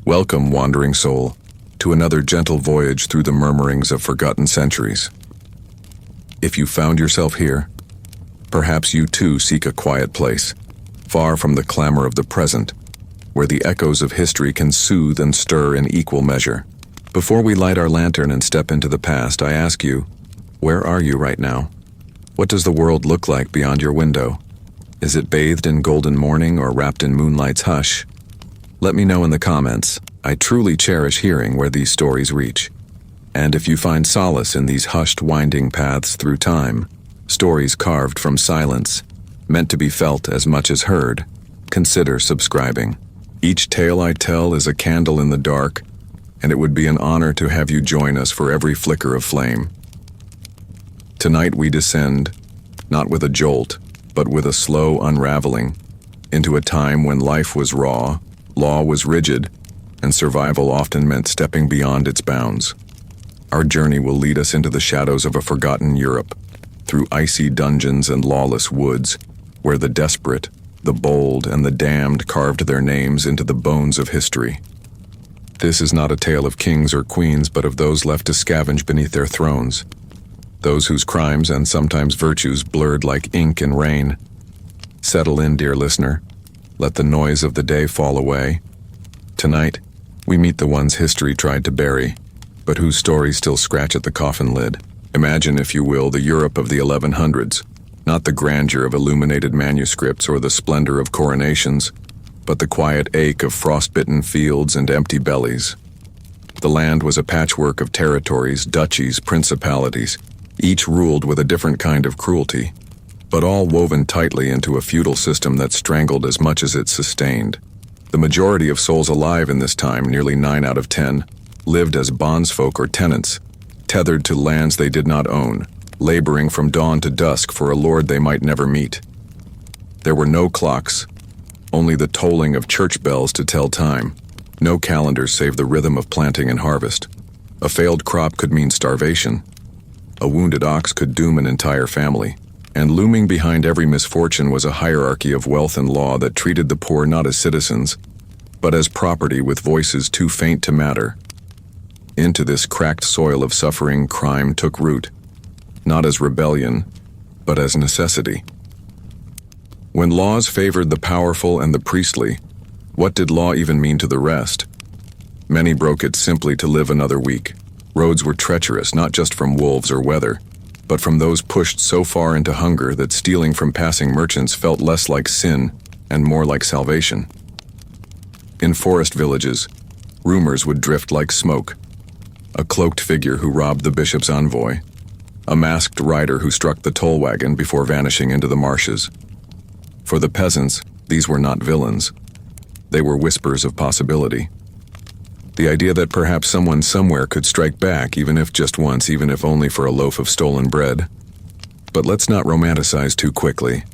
Welcome, wandering soul, to another gentle voyage through the murmurings of forgotten centuries. If you found yourself here, perhaps you too seek a quiet place, far from the clamor of the present, where the echoes of history can soothe and stir in equal measure. Before we light our lantern and step into the past, I ask you, where are you right now? What does the world look like beyond your window? Is it bathed in golden morning or wrapped in moonlight's hush? Let me know in the comments. I truly cherish hearing where these stories reach. And if you find solace in these hushed, winding paths through time, stories carved from silence, meant to be felt as much as heard, consider subscribing. Each tale I tell is a candle in the dark, and it would be an honor to have you join us for every flicker of flame. Tonight we descend, not with a jolt, but with a slow unraveling, into a time when life was raw, law was rigid, and survival often meant stepping beyond its bounds. Our journey will lead us into the shadows of a forgotten Europe, through icy dungeons and lawless woods, where the desperate, the bold, and the damned carved their names into the bones of history. This is not a tale of kings or queens, but of those left to scavenge beneath their thrones, those whose crimes and sometimes virtues blurred like ink in rain. Settle in, dear listener. Let the noise of the day fall away. Tonight, we meet the ones history tried to bury, but whose stories still scratch at the coffin lid. Imagine, if you will, the Europe of the 1100s, not the grandeur of illuminated manuscripts or the splendor of coronations, but the quiet ache of frostbitten fields and empty bellies. The land was a patchwork of territories, duchies, principalities, each ruled with a different kind of cruelty, but all woven tightly into a feudal system that strangled as much as it sustained. The majority of souls alive in this time, nearly 9 out of 10, lived as bondsfolk or tenants, tethered to lands they did not own, laboring from dawn to dusk for a lord they might never meet. There were no clocks, only the tolling of church bells to tell time, no calendars save the rhythm of planting and harvest. A failed crop could mean starvation. A wounded ox could doom an entire family. And looming behind every misfortune was a hierarchy of wealth and law that treated the poor not as citizens, but as property with voices too faint to matter. Into this cracked soil of suffering, crime took root, not as rebellion, but as necessity. When laws favored the powerful and the priestly, what did law even mean to the rest? Many broke it simply to live another week. Roads were treacherous, not just from wolves or weather, but from those pushed so far into hunger that stealing from passing merchants felt less like sin and more like salvation. In forest villages, rumors would drift like smoke. A cloaked figure who robbed the bishop's envoy, a masked rider who struck the toll wagon before vanishing into the marshes. For the peasants, these were not villains. They were whispers of possibility. The idea that perhaps someone somewhere could strike back, even if just once, even if only for a loaf of stolen bread. But let's not romanticize too quickly.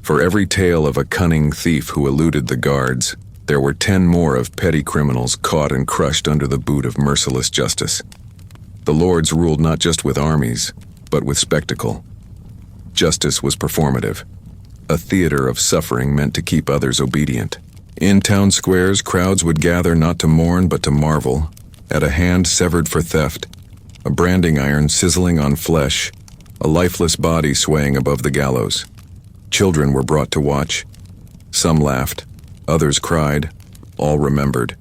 For every tale of a cunning thief who eluded the guards, there were 10 more of petty criminals caught and crushed under the boot of merciless justice. The lords ruled not just with armies, but with spectacle. Justice was performative, a theater of suffering meant to keep others obedient. In town squares, crowds would gather not to mourn but to marvel at a hand severed for theft, a branding iron sizzling on flesh, a lifeless body swaying above the gallows. Children were brought to watch. Some laughed, others cried, all remembered.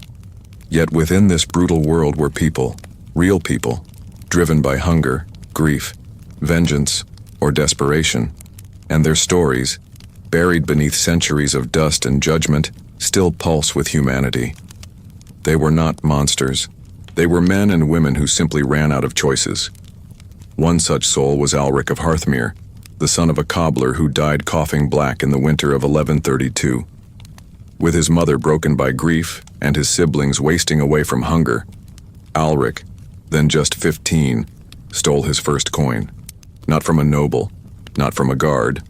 Yet within this brutal world were people, real people, driven by hunger, grief, vengeance, or desperation, and their stories, buried beneath centuries of dust and judgment, still pulse with humanity. They were not monsters. They were men and women who simply ran out of choices. One such soul was Alric of Hearthmere, the son of a cobbler who died coughing black in the winter of 1132. With his mother broken by grief and his siblings wasting away from hunger, Alric, then just 15, stole his first coin. Not from a noble, not from a guard,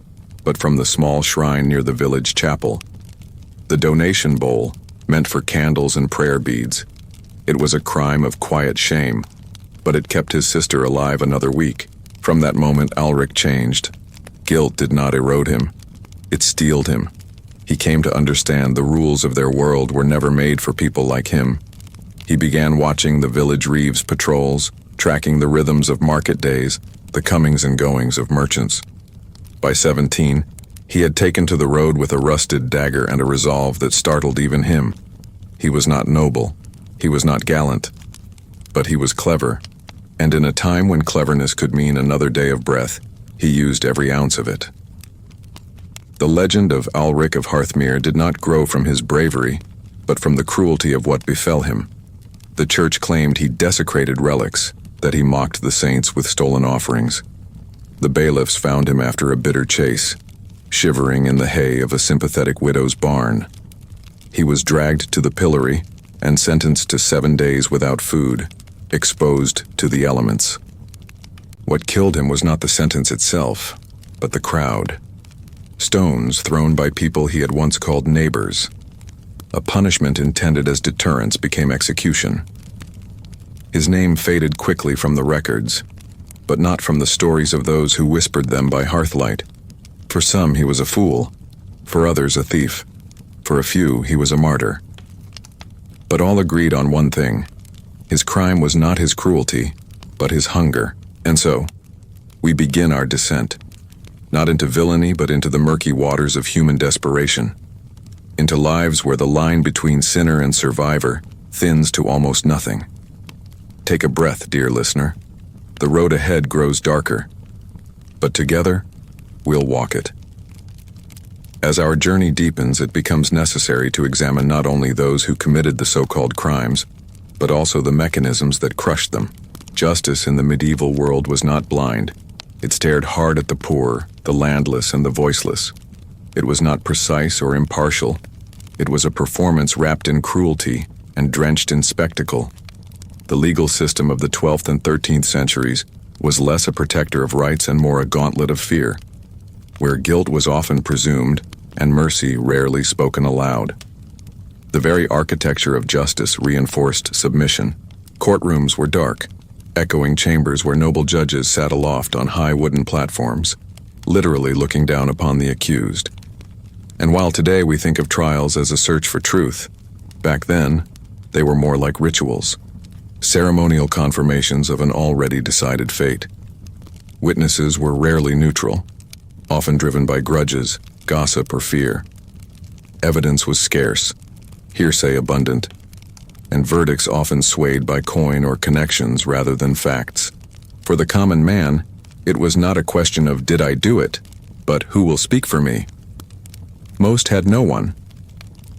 but from the small shrine near the village chapel. The donation bowl, meant for candles and prayer beads. It was a crime of quiet shame, but it kept his sister alive another week. From that moment, Alric changed. Guilt did not erode him. It steeled him. He came to understand the rules of their world were never made for people like him. He began watching the village reeves patrols, tracking the rhythms of market days, the comings and goings of merchants. By 17, he had taken to the road with a rusted dagger and a resolve that startled even him. He was not noble, he was not gallant, but he was clever, and in a time when cleverness could mean another day of breath, he used every ounce of it. The legend of Ulrich of Hearthmere did not grow from his bravery, but from the cruelty of what befell him. The church claimed he desecrated relics, that he mocked the saints with stolen offerings. The bailiffs found him after a bitter chase, shivering in the hay of a sympathetic widow's barn. He was dragged to the pillory and sentenced to 7 days without food, exposed to the elements. What killed him was not the sentence itself, but the crowd. Stones thrown by people he had once called neighbors. A punishment intended as deterrence became execution. His name faded quickly from the records, but not from the stories of those who whispered them by hearthlight. For some he was a fool, for others a thief, for a few he was a martyr. But all agreed on one thing. His crime was not his cruelty, but his hunger. And so, we begin our descent. Not into villainy, but into the murky waters of human desperation. Into lives where the line between sinner and survivor thins to almost nothing. Take a breath, dear listener. The road ahead grows darker, but together, we'll walk it. As our journey deepens, it becomes necessary to examine not only those who committed the so-called crimes, but also the mechanisms that crushed them. Justice in the medieval world was not blind. It stared hard at the poor, the landless, and the voiceless. It was not precise or impartial. It was a performance wrapped in cruelty and drenched in spectacle. The legal system of the 12th and 13th centuries was less a protector of rights and more a gauntlet of fear, where guilt was often presumed and mercy rarely spoken aloud. The very architecture of justice reinforced submission. Courtrooms were dark, echoing chambers where noble judges sat aloft on high wooden platforms, literally looking down upon the accused. And while today we think of trials as a search for truth, back then, they were more like rituals, ceremonial confirmations of an already decided fate. Witnesses were rarely neutral, often driven by grudges, gossip, or fear. Evidence was scarce, hearsay abundant, and verdicts often swayed by coin or connections rather than facts. For the common man, it was not a question of did I do it, but who will speak for me? Most had no one.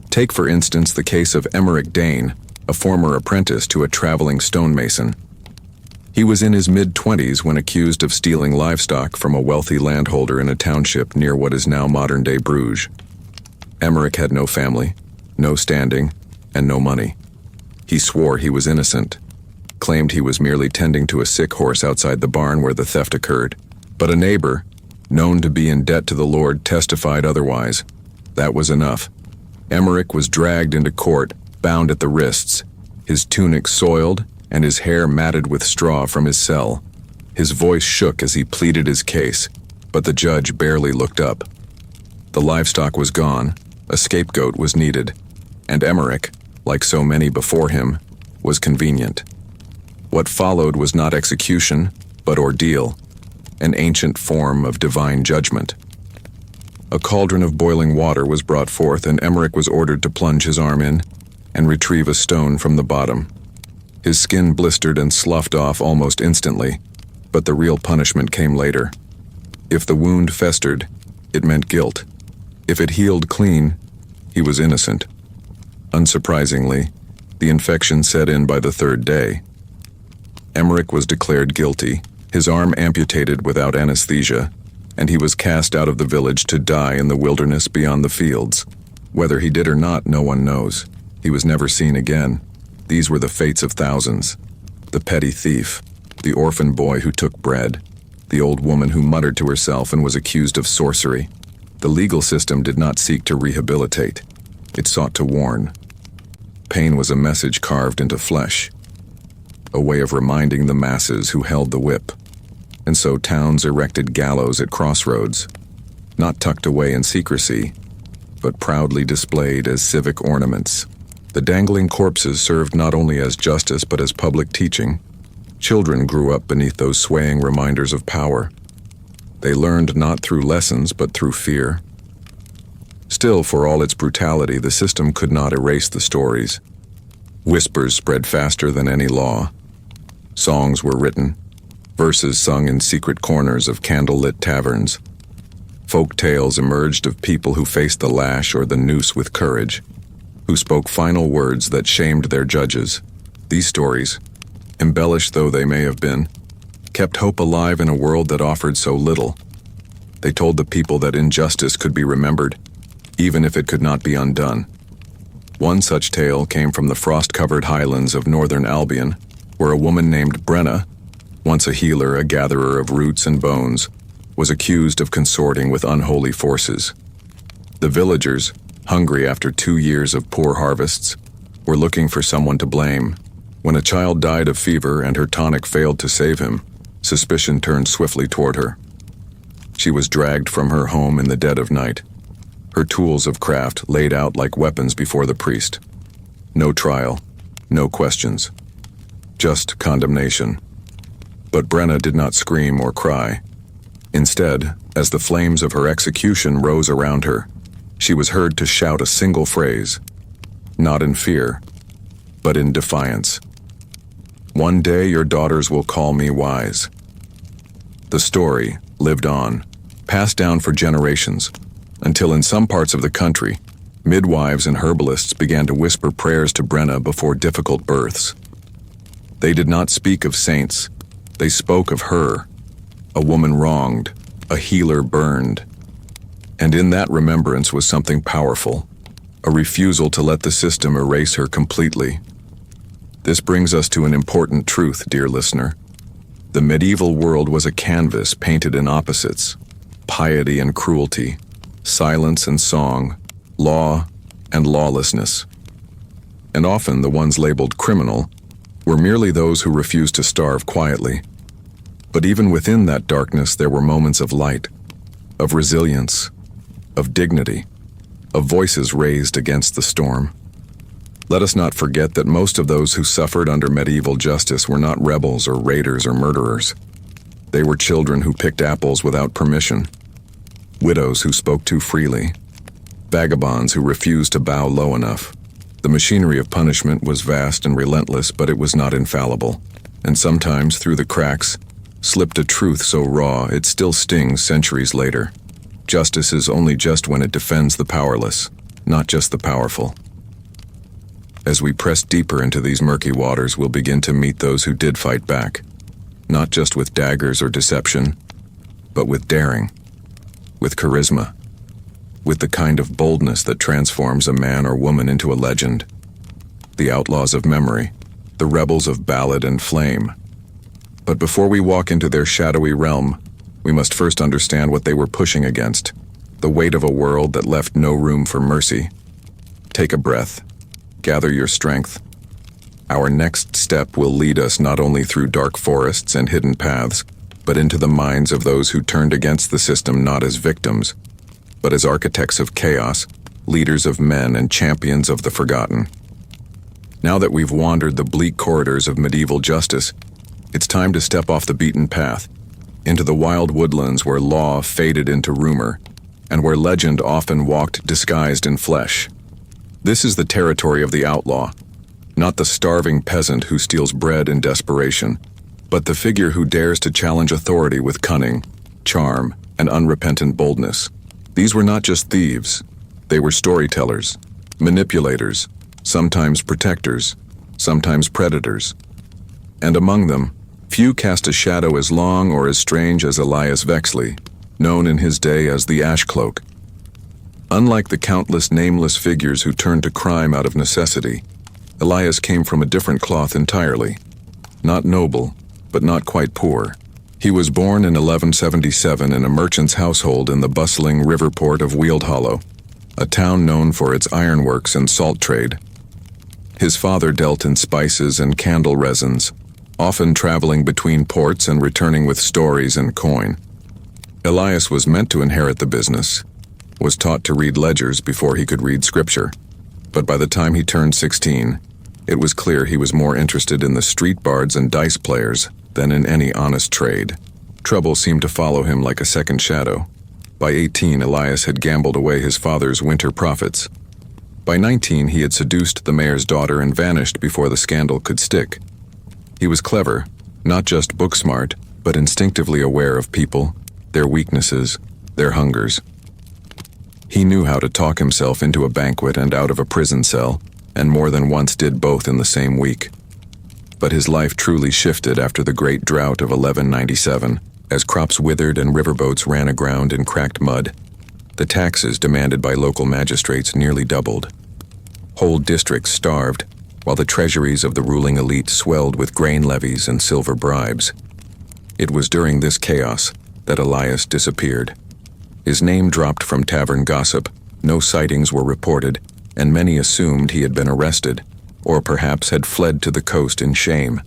Take, for instance, the case of Emmerich Dane, a former apprentice to a traveling stonemason. He was in his mid-20s when accused of stealing livestock from a wealthy landholder in a township near what is now modern-day Bruges. Emmerich had no family, no standing, and no money. He swore he was innocent, claimed he was merely tending to a sick horse outside the barn where the theft occurred. But a neighbor, known to be in debt to the Lord, testified otherwise. That was enough. Emmerich was dragged into court, bound at the wrists, his tunic soiled and his hair matted with straw from his cell. His voice shook as he pleaded his case, but the judge barely looked up. The livestock was gone, a scapegoat was needed, and Emmerich, like so many before him, was convenient. What followed was not execution, but ordeal, an ancient form of divine judgment. A cauldron of boiling water was brought forth, and Emmerich was ordered to plunge his arm in and retrieve a stone from the bottom. His skin blistered and sloughed off almost instantly, but the real punishment came later. If the wound festered, it meant guilt. If it healed clean, he was innocent. Unsurprisingly, the infection set in by the 3rd day. Emmerich was declared guilty, his arm amputated without anesthesia, and he was cast out of the village to die in the wilderness beyond the fields. Whether he did or not, no one knows. He was never seen again. These were the fates of thousands. The petty thief, the orphan boy who took bread, the old woman who muttered to herself and was accused of sorcery. The legal system did not seek to rehabilitate. It sought to warn. Pain was a message carved into flesh, a way of reminding the masses who held the whip. And so towns erected gallows at crossroads, not tucked away in secrecy, but proudly displayed as civic ornaments. The dangling corpses served not only as justice but as public teaching. Children grew up beneath those swaying reminders of power. They learned not through lessons but through fear. Still, for all its brutality, the system could not erase the stories. Whispers spread faster than any law. Songs were written, verses sung in secret corners of candlelit taverns. Folk tales emerged of people who faced the lash or the noose with courage, who spoke final words that shamed their judges. These stories, embellished though they may have been, kept hope alive in a world that offered so little. They told the people that injustice could be remembered, even if it could not be undone. One such tale came from the frost-covered highlands of northern Albion, where a woman named Brenna, once a healer, a gatherer of roots and bones, was accused of consorting with unholy forces. The villagers, hungry after 2 years of poor harvests, were looking for someone to blame. When a child died of fever and her tonic failed to save him, suspicion turned swiftly toward her. She was dragged from her home in the dead of night, her tools of craft laid out like weapons before the priest. No trial, no questions, just condemnation. But Brenna did not scream or cry. Instead, as the flames of her execution rose around her, she was heard to shout a single phrase, not in fear, but in defiance. "One day your daughters will call me wise." The story lived on, passed down for generations, until in some parts of the country, midwives and herbalists began to whisper prayers to Brenna before difficult births. They did not speak of saints, they spoke of her, a woman wronged, a healer burned. And in that remembrance was something powerful, a refusal to let the system erase her completely. This brings us to an important truth, dear listener. The medieval world was a canvas painted in opposites, piety and cruelty, silence and song, law and lawlessness. And often the ones labeled criminal were merely those who refused to starve quietly. But even within that darkness there were moments of light, of resilience, of dignity, of voices raised against the storm. Let us not forget that most of those who suffered under medieval justice were not rebels or raiders or murderers. They were children who picked apples without permission, widows who spoke too freely, vagabonds who refused to bow low enough. The machinery of punishment was vast and relentless, but it was not infallible. And sometimes, through the cracks, slipped a truth so raw it still stings centuries later. Justice is only just when it defends the powerless, not just the powerful. As we press deeper into these murky waters, we'll begin to meet those who did fight back, not just with daggers or deception, but with daring, with charisma, with the kind of boldness that transforms a man or woman into a legend. The outlaws of memory, the rebels of ballad and flame. But before we walk into their shadowy realm, we must first understand what they were pushing against, the weight of a world that left no room for mercy. Take a breath, gather your strength. Our next step will lead us not only through dark forests and hidden paths, but into the minds of those who turned against the system not as victims, but as architects of chaos, leaders of men and champions of the forgotten. Now that we've wandered the bleak corridors of medieval justice, it's time to step off the beaten path, into the wild woodlands where law faded into rumor, and where legend often walked disguised in flesh. This is the territory of the outlaw, not the starving peasant who steals bread in desperation, but the figure who dares to challenge authority with cunning, charm, and unrepentant boldness. These were not just thieves, they were storytellers, manipulators, sometimes protectors, sometimes predators. And among them, few cast a shadow as long or as strange as Elias Vexley, known in his day as the Ash Cloak. Unlike the countless nameless figures who turned to crime out of necessity, Elias came from a different cloth entirely. Not noble, but not quite poor. He was born in 1177 in a merchant's household in the bustling river port of Weald Hollow, a town known for its ironworks and salt trade. His father dealt in spices and candle resins, often traveling between ports and returning with stories and coin. Elias was meant to inherit the business. was taught to read ledgers before he could read scripture. But by the time he turned 16, it was clear he was more interested in the street bards and dice players than in any honest trade. Trouble seemed to follow him like a second shadow. By 18, Elias had gambled away his father's winter profits. By 19, he had seduced the mayor's daughter and vanished before the scandal could stick. He was clever, not just book smart, but instinctively aware of people, their weaknesses, their hungers. He knew how to talk himself into a banquet and out of a prison cell, and more than once did both in the same week. But his life truly shifted after the great drought of 1197, as crops withered and riverboats ran aground in cracked mud. The taxes demanded by local magistrates nearly doubled. Whole districts starved, while the treasuries of the ruling elite swelled with grain levies and silver bribes. It was during this chaos that Elias disappeared. His name dropped from tavern gossip, no sightings were reported, and many assumed he had been arrested, or perhaps had fled to the coast in shame.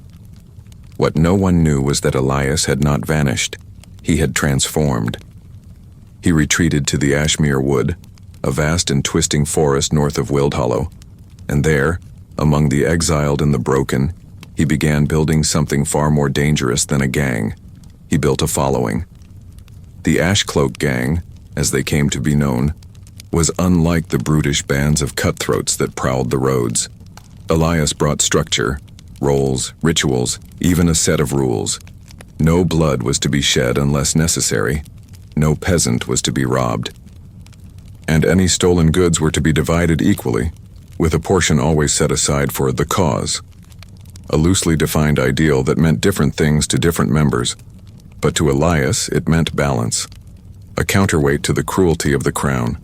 What no one knew was that Elias had not vanished. He had transformed. He retreated to the Ashmere Wood, a vast and twisting forest north of Wildhollow, and there, among the exiled and the broken, he began building something far more dangerous than a gang. He built a following. The Ashcloak Gang, as they came to be known, was unlike the brutish bands of cutthroats that prowled the roads. Elias brought structure, roles, rituals, even a set of rules. No blood was to be shed unless necessary. No peasant was to be robbed. And any stolen goods were to be divided equally, with a portion always set aside for the cause. A loosely defined ideal that meant different things to different members, but to Elias it meant balance, a counterweight to the cruelty of the crown.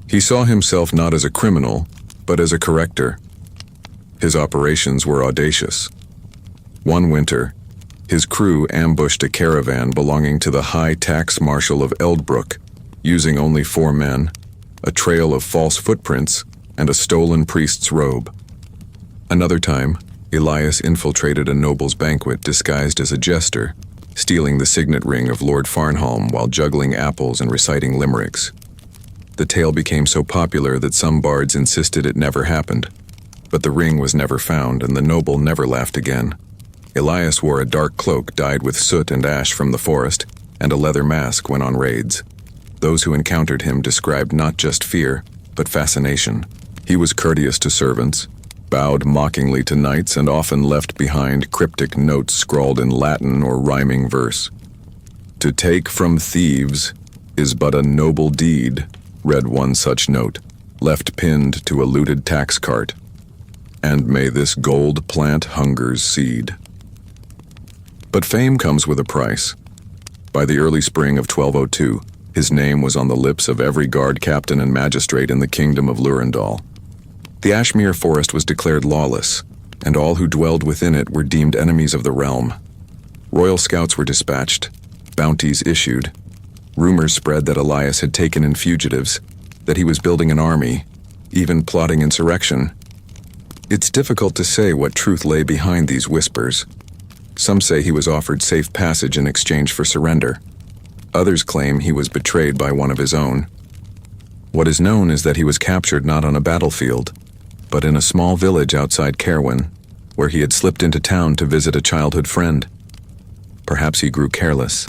He saw himself not as a criminal, but as a corrector. His operations were audacious. One winter, his crew ambushed a caravan belonging to the High Tax Marshal of Eldbrook, using only 4 men, a trail of false footprints, and a stolen priest's robe. Another time, Elias infiltrated a noble's banquet disguised as a jester, stealing the signet ring of Lord Farnholm while juggling apples and reciting limericks. The tale became so popular that some bards insisted it never happened, but the ring was never found and the noble never laughed again. Elias wore a dark cloak dyed with soot and ash from the forest, and a leather mask when on raids. Those who encountered him described not just fear, but fascination. He was courteous to servants, bowed mockingly to knights, and often left behind cryptic notes scrawled in Latin or rhyming verse. "To take from thieves is but a noble deed," read one such note, left pinned to a looted tax cart. "And may this gold plant hunger's seed." But fame comes with a price. By the early spring of 1202, his name was on the lips of every guard captain and magistrate in the kingdom of Lurendal. The Ashmere forest was declared lawless, and all who dwelled within it were deemed enemies of the realm. Royal scouts were dispatched, bounties issued. Rumors spread that Elias had taken in fugitives, that he was building an army, even plotting insurrection. It's difficult to say what truth lay behind these whispers. Some say he was offered safe passage in exchange for surrender. Others claim he was betrayed by one of his own. What is known is that he was captured not on a battlefield, but in a small village outside Caerwyn, where he had slipped into town to visit a childhood friend. Perhaps he grew careless.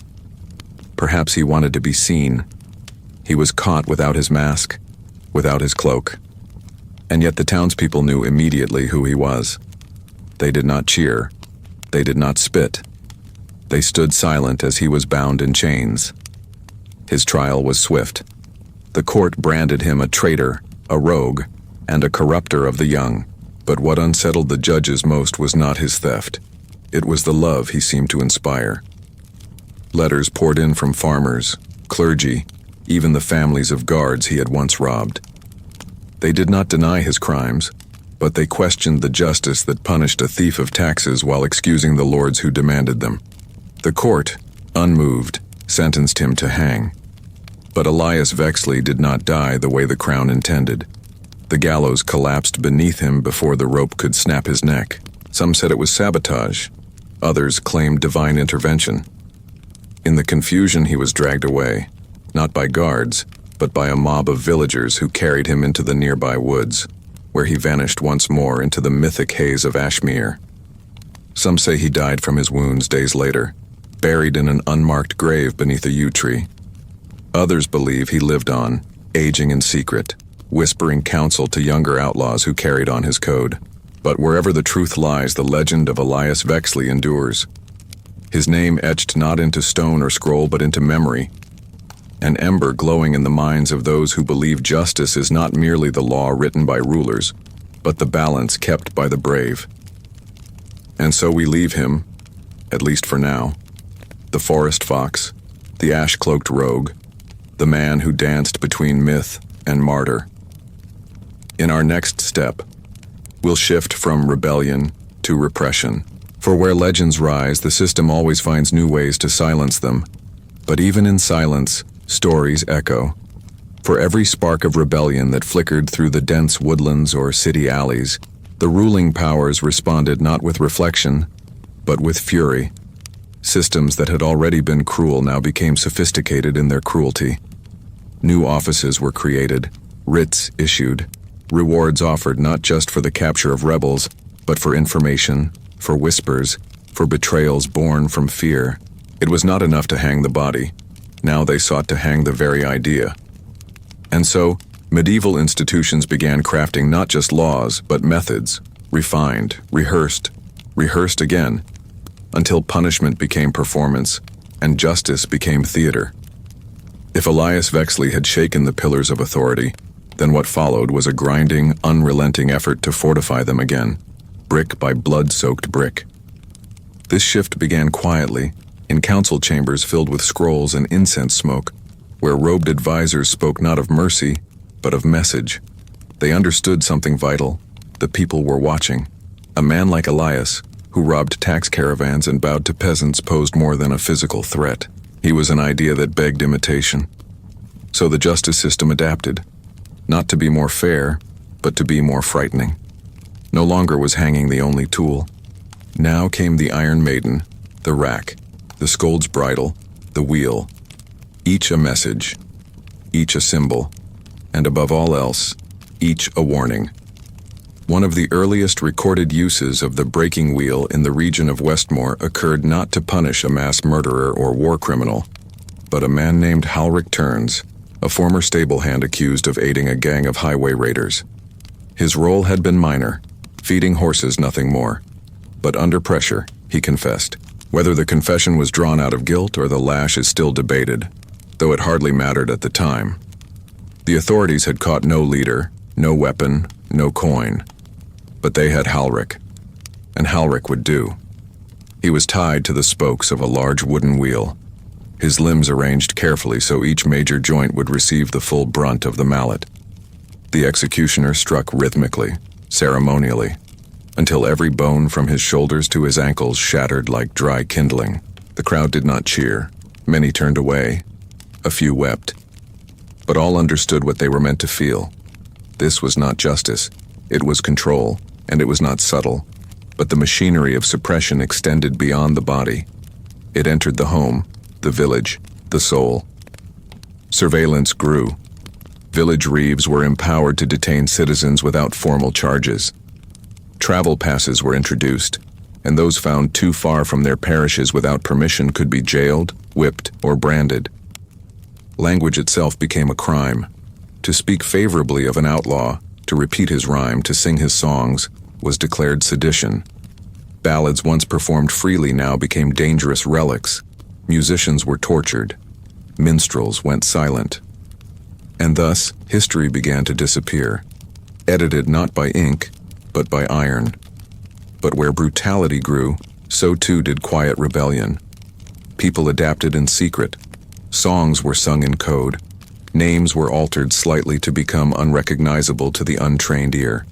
Perhaps he wanted to be seen. He was caught without his mask, without his cloak. And yet the townspeople knew immediately who he was. They did not cheer. They did not spit. They stood silent as he was bound in chains. His trial was swift. The court branded him a traitor, a rogue, and a corrupter of the young. But what unsettled the judges most was not his theft. It was the love he seemed to inspire. Letters poured in from farmers, clergy, even the families of guards he had once robbed. They did not deny his crimes, but they questioned the justice that punished a thief of taxes while excusing the lords who demanded them. The court, unmoved, sentenced him to hang. But Elias Vexley did not die the way the crown intended. The gallows collapsed beneath him before the rope could snap his neck. Some said it was sabotage. Others claimed divine intervention. In the confusion, he was dragged away, not by guards, but by a mob of villagers who carried him into the nearby woods, where he vanished once more into the mythic haze of Ashmere. Some say he died from his wounds days later, buried in an unmarked grave beneath a yew tree. Others believe he lived on, aging in secret, whispering counsel to younger outlaws who carried on his code. But wherever the truth lies, the legend of Elias Vexley endures. His name etched not into stone or scroll but into memory, an ember glowing in the minds of those who believe justice is not merely the law written by rulers, but the balance kept by the brave. And so we leave him, at least for now, the forest fox, the ash-cloaked rogue, the man who danced between myth and martyr. In our next step, we'll shift from rebellion to repression. For where legends rise, the system always finds new ways to silence them. But even in silence, stories echo. For every spark of rebellion that flickered through the dense woodlands or city alleys, the ruling powers responded not with reflection, but with fury. Systems that had already been cruel now became sophisticated in their cruelty. New offices were created, writs issued, rewards offered not just for the capture of rebels, but for information, for whispers, for betrayals born from fear. It was not enough to hang the body. Now they sought to hang the very idea. And so, medieval institutions began crafting not just laws, but methods, refined, rehearsed again, until punishment became performance, and justice became theater. If Elias Vexley had shaken the pillars of authority, then what followed was a grinding, unrelenting effort to fortify them again, brick by blood-soaked brick. This shift began quietly, in council chambers filled with scrolls and incense smoke, where robed advisors spoke not of mercy, but of message. They understood something vital. The people were watching. A man like Elias, who robbed tax caravans and bowed to peasants, posed more than a physical threat. He was an idea that begged imitation. So the justice system adapted, not to be more fair, but to be more frightening. No longer was hanging the only tool. Now came the Iron Maiden, the rack, the scold's bridle, the wheel, each a message, each a symbol, and above all else, each a warning. One of the earliest recorded uses of the breaking wheel in the region of Westmore occurred not to punish a mass murderer or war criminal, but a man named Halric Turns, a former stable hand accused of aiding a gang of highway raiders. His role had been minor, feeding horses, nothing more. But under pressure, he confessed. Whether the confession was drawn out of guilt or the lash is still debated, though it hardly mattered at the time. The authorities had caught no leader, no weapon, no coin. But they had Halric, and Halric would do. He was tied to the spokes of a large wooden wheel, his limbs arranged carefully so each major joint would receive the full brunt of the mallet. The executioner struck rhythmically, ceremonially, until every bone from his shoulders to his ankles shattered like dry kindling. The crowd did not cheer. Many turned away. A few wept. But all understood what they were meant to feel. This was not justice. It was control. And it was not subtle, but the machinery of suppression extended beyond the body. It entered the home, the village, the soul. Surveillance grew. Village reeves were empowered to detain citizens without formal charges. Travel passes were introduced, and those found too far from their parishes without permission could be jailed, whipped, or branded. Language itself became a crime. To speak favorably of an outlaw, to repeat his rhyme, to sing his songs, was declared sedition. Ballads once performed freely now became dangerous relics. Musicians were tortured. Minstrels went silent. And thus, history began to disappear, edited not by ink, but by iron. But where brutality grew, so too did quiet rebellion. People adapted in secret. Songs were sung in code. Names were altered slightly to become unrecognizable to the untrained ear.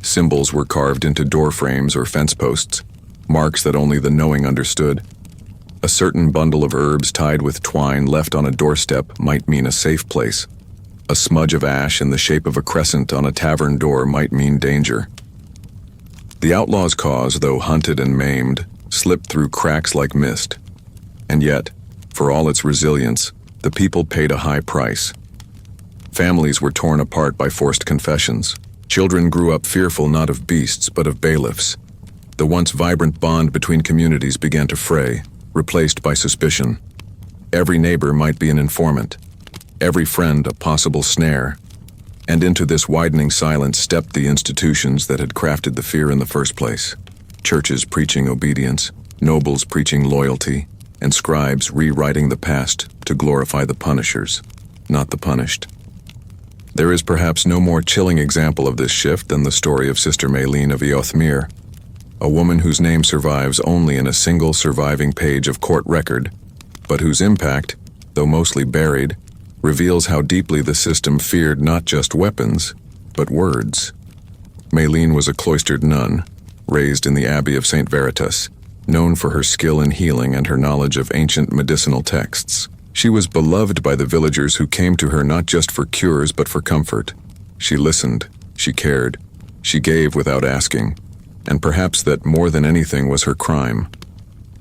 Symbols were carved into door frames or fence posts, marks that only the knowing understood. A certain bundle of herbs tied with twine left on a doorstep might mean a safe place. A smudge of ash in the shape of a crescent on a tavern door might mean danger. The outlaw's cause, though hunted and maimed, slipped through cracks like mist. And yet, for all its resilience, the people paid a high price. Families were torn apart by forced confessions. Children grew up fearful not of beasts but of bailiffs. The once vibrant bond between communities began to fray, replaced by suspicion. Every neighbor might be an informant, every friend a possible snare, and into this widening silence stepped the institutions that had crafted the fear in the first place. Churches preaching obedience, nobles preaching loyalty, and scribes rewriting the past to glorify the punishers, not the punished. There is perhaps no more chilling example of this shift than the story of Sister Maylene of Eothmere, a woman whose name survives only in a single surviving page of court record, but whose impact, though mostly buried, reveals how deeply the system feared not just weapons, but words. Maylene was a cloistered nun, raised in the Abbey of St. Veritas, known for her skill in healing and her knowledge of ancient medicinal texts. She was beloved by the villagers who came to her not just for cures but for comfort. She listened, she cared, she gave without asking, and perhaps that more than anything was her crime.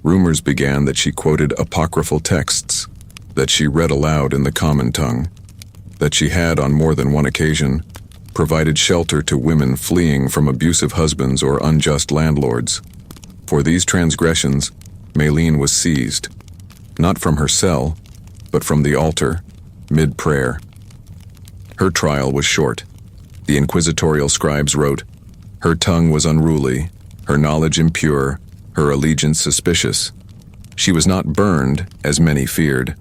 Rumors began that she quoted apocryphal texts, that she read aloud in the common tongue, that she had, on more than one occasion, provided shelter to women fleeing from abusive husbands or unjust landlords. For these transgressions, Maylene was seized, not from her cell, but from the altar, mid-prayer. Her trial was short. The inquisitorial scribes wrote, "Her tongue was unruly, her knowledge impure, her allegiance suspicious." She was not burned, as many feared.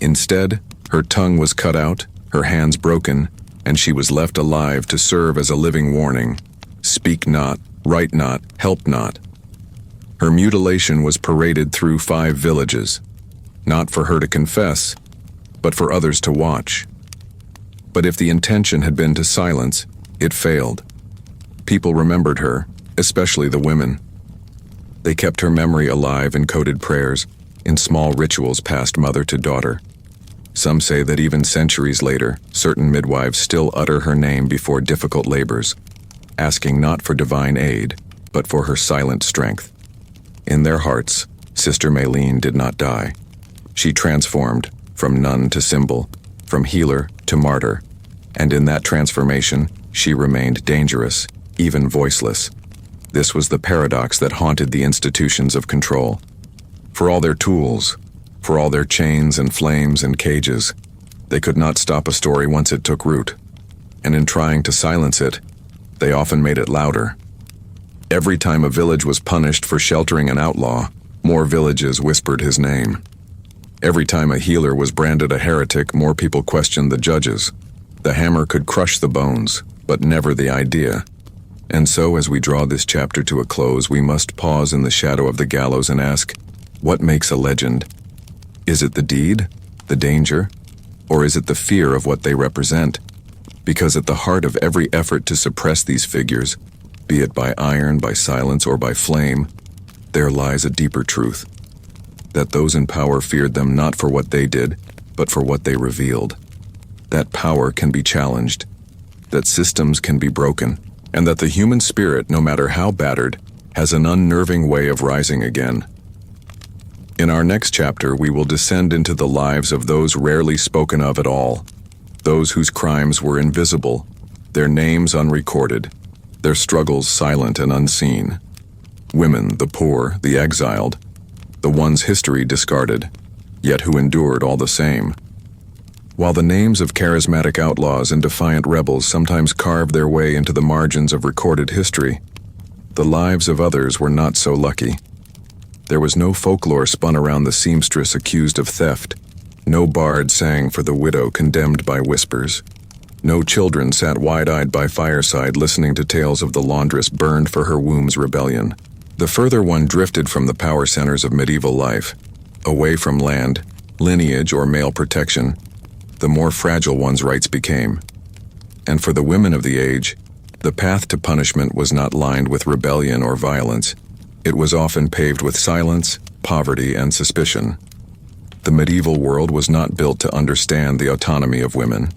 Instead, her tongue was cut out, her hands broken, and she was left alive to serve as a living warning. Speak not, write not, help not. Her mutilation was paraded through 5 villages, not for her to confess, but for others to watch. But if the intention had been to silence, it failed. People remembered her, especially the women. They kept her memory alive in coded prayers, in small rituals passed mother to daughter. Some say that even centuries later, certain midwives still utter her name before difficult labors, asking not for divine aid, but for her silent strength. In their hearts, Sister Maylene did not die. She transformed, from nun to symbol, from healer to martyr, and in that transformation, she remained dangerous, even voiceless. This was the paradox that haunted the institutions of control. For all their tools, for all their chains and flames and cages, they could not stop a story once it took root, and in trying to silence it, they often made it louder. Every time a village was punished for sheltering an outlaw, more villages whispered his name. Every time a healer was branded a heretic, more people questioned the judges. The hammer could crush the bones, but never the idea. And so, as we draw this chapter to a close, we must pause in the shadow of the gallows and ask, what makes a legend? Is it the deed, the danger, or is it the fear of what they represent? Because at the heart of every effort to suppress these figures, be it by iron, by silence, or by flame, there lies a deeper truth. That those in power feared them not for what they did, but for what they revealed. That power can be challenged, that systems can be broken, and that the human spirit, no matter how battered, has an unnerving way of rising again. In our next chapter, we will descend into the lives of those rarely spoken of at all, those whose crimes were invisible, their names unrecorded, their struggles silent and unseen. Women, the poor, the exiled, the ones history discarded, yet who endured all the same. While the names of charismatic outlaws and defiant rebels sometimes carved their way into the margins of recorded history, the lives of others were not so lucky. There was no folklore spun around the seamstress accused of theft, no bard sang for the widow condemned by whispers, no children sat wide-eyed by fireside listening to tales of the laundress burned for her womb's rebellion. The further one drifted from the power centers of medieval life, away from land, lineage, or male protection, the more fragile one's rights became. And for the women of the age, the path to punishment was not lined with rebellion or violence. It was often paved with silence, poverty, and suspicion. The medieval world was not built to understand the autonomy of women,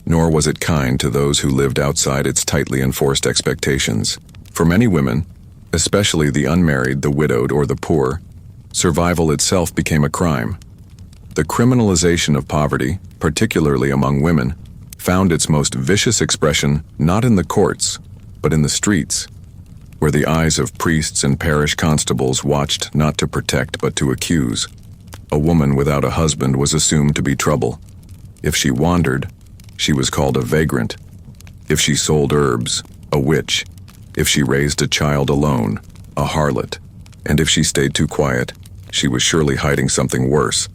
nor was it kind to those who lived outside its tightly enforced expectations. For many women, especially the unmarried, the widowed, or the poor, survival itself became a crime. The criminalization of poverty, particularly among women, found its most vicious expression not in the courts, but in the streets, where the eyes of priests and parish constables watched not to protect but to accuse. A woman without a husband was assumed to be trouble. If she wandered, she was called a vagrant. If she sold herbs, a witch. If she raised a child alone, a harlot. And if she stayed too quiet, she was surely hiding something worse.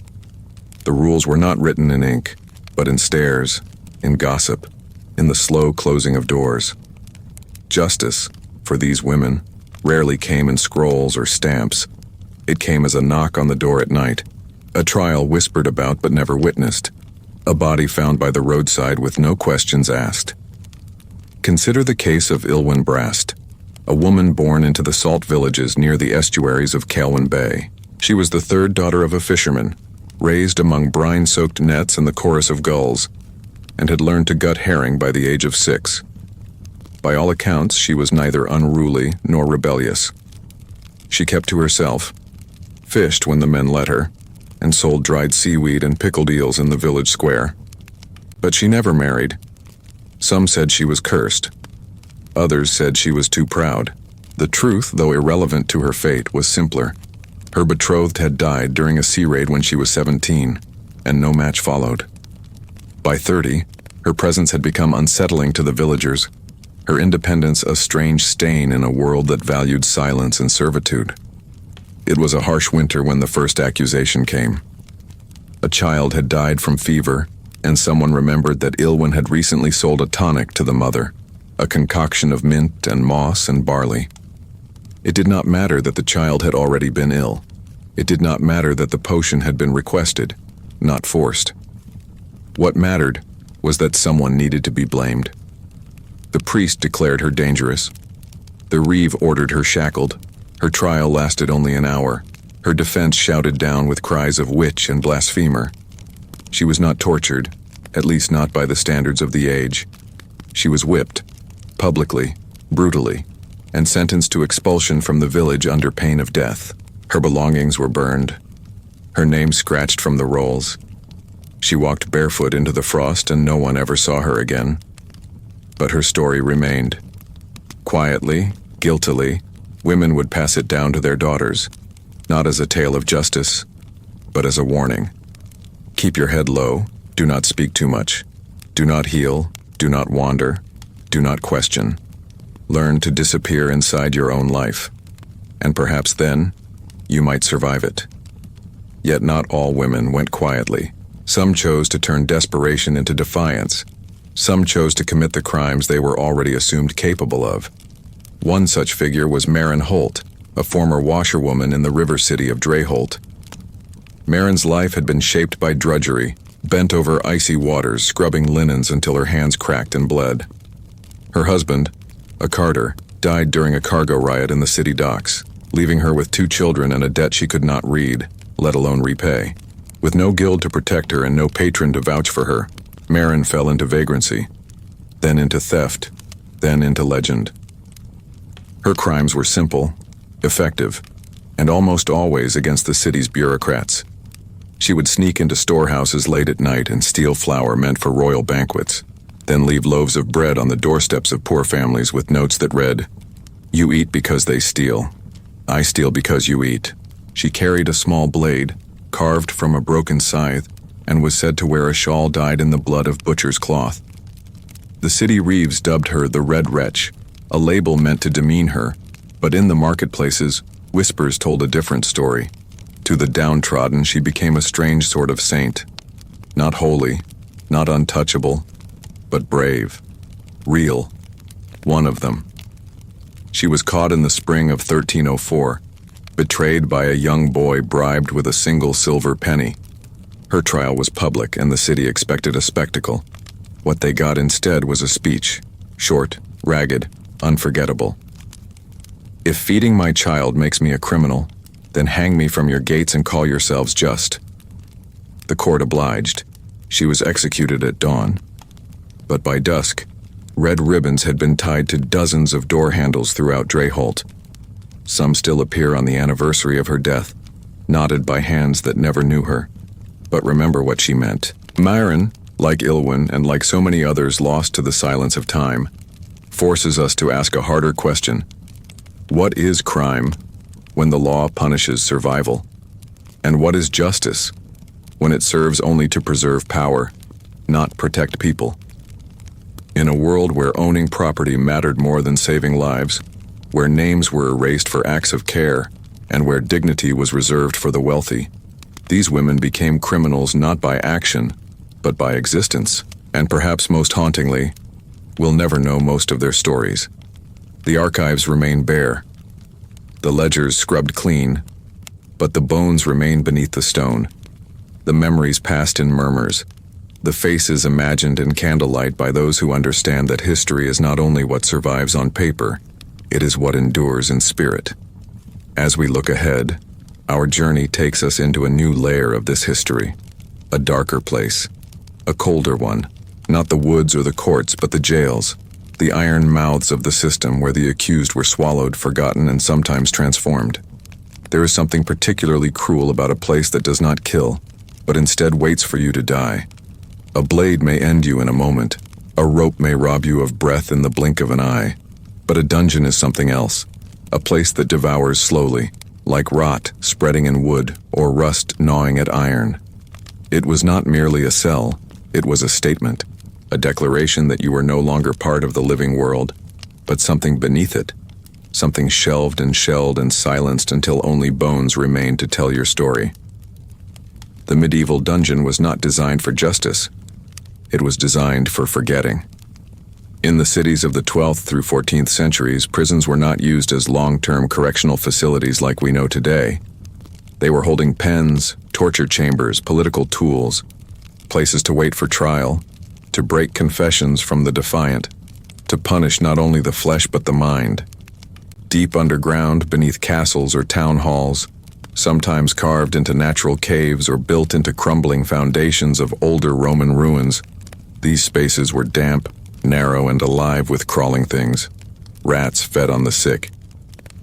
The rules were not written in ink, but in stares, in gossip, in the slow closing of doors. Justice, for these women, rarely came in scrolls or stamps. It came as a knock on the door at night, a trial whispered about but never witnessed, a body found by the roadside with no questions asked. Consider the case of Ilwyn Brast, a woman born into the salt villages near the estuaries of Calwyn Bay. She was the third daughter of a fisherman, raised among brine-soaked nets and the chorus of gulls, and had learned to gut herring by the age of 6. By all accounts, she was neither unruly nor rebellious. She kept to herself, fished when the men let her, and sold dried seaweed and pickled eels in the village square. But she never married. Some said she was cursed. Others said she was too proud. The truth, though irrelevant to her fate, was simpler. Her betrothed had died during a sea raid when she was 17, and no match followed. By 30, her presence had become unsettling to the villagers, her independence a strange stain in a world that valued silence and servitude. It was a harsh winter when the first accusation came. A child had died from fever, and someone remembered that Ilwyn had recently sold a tonic to the mother, a concoction of mint and moss and barley. It did not matter that the child had already been ill. It did not matter that the potion had been requested, not forced. What mattered was that someone needed to be blamed. The priest declared her dangerous. The reeve ordered her shackled. Her trial lasted only an hour. Her defense shouted down with cries of witch and blasphemer. She was not tortured, at least not by the standards of the age. She was whipped, publicly, brutally, and sentenced to expulsion from the village under pain of death. Her belongings were burned, her name scratched from the rolls. She walked barefoot into the frost and no one ever saw her again. But her story remained. Quietly, guiltily, women would pass it down to their daughters, not as a tale of justice, but as a warning. Keep your head low, do not speak too much. Do not heal, do not wander, do not question. Learn to disappear inside your own life, and perhaps then, you might survive it. Yet not all women went quietly. Some chose to turn desperation into defiance. Some chose to commit the crimes they were already assumed capable of. One such figure was Maren Holt, a former washerwoman in the river city of Dreyholt. Maren's life had been shaped by drudgery, bent over icy waters, scrubbing linens until her hands cracked and bled. Her husband, a carter, died during a cargo riot in the city docks, leaving her with 2 children and a debt she could not read, let alone repay. With no guild to protect her and no patron to vouch for her, Maren fell into vagrancy, then into theft, then into legend. Her crimes were simple, effective, and almost always against the city's bureaucrats. She would sneak into storehouses late at night and steal flour meant for royal banquets, then leave loaves of bread on the doorsteps of poor families with notes that read, "You eat because they steal. I steal because you eat." She carried a small blade, carved from a broken scythe, and was said to wear a shawl dyed in the blood of butcher's cloth. The city reeves dubbed her the Red Wretch, a label meant to demean her, but in the marketplaces, whispers told a different story. To the downtrodden, she became a strange sort of saint. Not holy, not untouchable, but brave, real, one of them. She was caught in the spring of 1304, betrayed by a young boy bribed with a single silver penny. Her trial was public and the city expected a spectacle. What they got instead was a speech, short, ragged, unforgettable. "If feeding my child makes me a criminal, then hang me from your gates and call yourselves just." The court obliged. She was executed at dawn. But by dusk, red ribbons had been tied to dozens of door handles throughout Dreyholt. Some still appear on the anniversary of her death, knotted by hands that never knew her. But remember what she meant. Maren, like Ilwyn and like so many others lost to the silence of time, forces us to ask a harder question. What is crime when the law punishes survival? And what is justice when it serves only to preserve power, not protect people? In a world where owning property mattered more than saving lives, where names were erased for acts of care, and where dignity was reserved for the wealthy, these women became criminals not by action, but by existence. And perhaps most hauntingly, we'll never know most of their stories. The archives remain bare, the ledgers scrubbed clean, but the bones remain beneath the stone, the memories passed in murmurs, the faces imagined in candlelight by those who understand that history is not only what survives on paper, it is what endures in spirit. As we look ahead, our journey takes us into a new layer of this history, a darker place, a colder one, not the woods or the courts, but the jails, the iron mouths of the system where the accused were swallowed, forgotten, and sometimes transformed. There is something particularly cruel about a place that does not kill, but instead waits for you to die. A blade may end you in a moment, a rope may rob you of breath in the blink of an eye, but a dungeon is something else, a place that devours slowly, like rot spreading in wood or rust gnawing at iron. It was not merely a cell, it was a statement, a declaration that you were no longer part of the living world, but something beneath it, something shelved and shelled and silenced until only bones remained to tell your story. The medieval dungeon was not designed for justice, it was designed for forgetting. In the cities of the 12th through 14th centuries, prisons were not used as long-term correctional facilities like we know today. They were holding pens, torture chambers, political tools, places to wait for trial, to break confessions from the defiant, to punish not only the flesh but the mind. Deep underground, beneath castles or town halls, sometimes carved into natural caves or built into crumbling foundations of older Roman ruins, these spaces were damp, narrow, and alive with crawling things. Rats fed on the sick.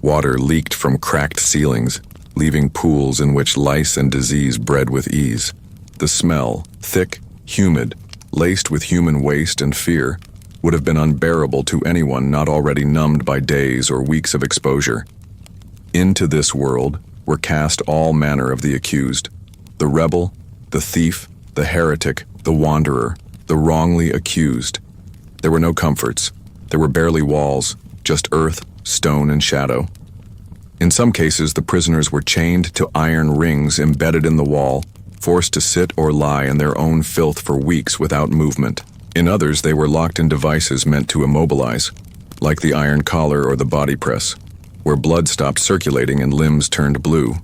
Water leaked from cracked ceilings, leaving pools in which lice and disease bred with ease. The smell, thick, humid, laced with human waste and fear, would have been unbearable to anyone not already numbed by days or weeks of exposure. Into this world were cast all manner of the accused, the rebel, the thief, the heretic, the wanderer, the wrongly accused. There were no comforts. There were barely walls, just earth, stone, and shadow. In some cases, the prisoners were chained to iron rings embedded in the wall, forced to sit or lie in their own filth for weeks without movement. In others, they were locked in devices meant to immobilize, like the iron collar or the body press, where blood stopped circulating and limbs turned blue.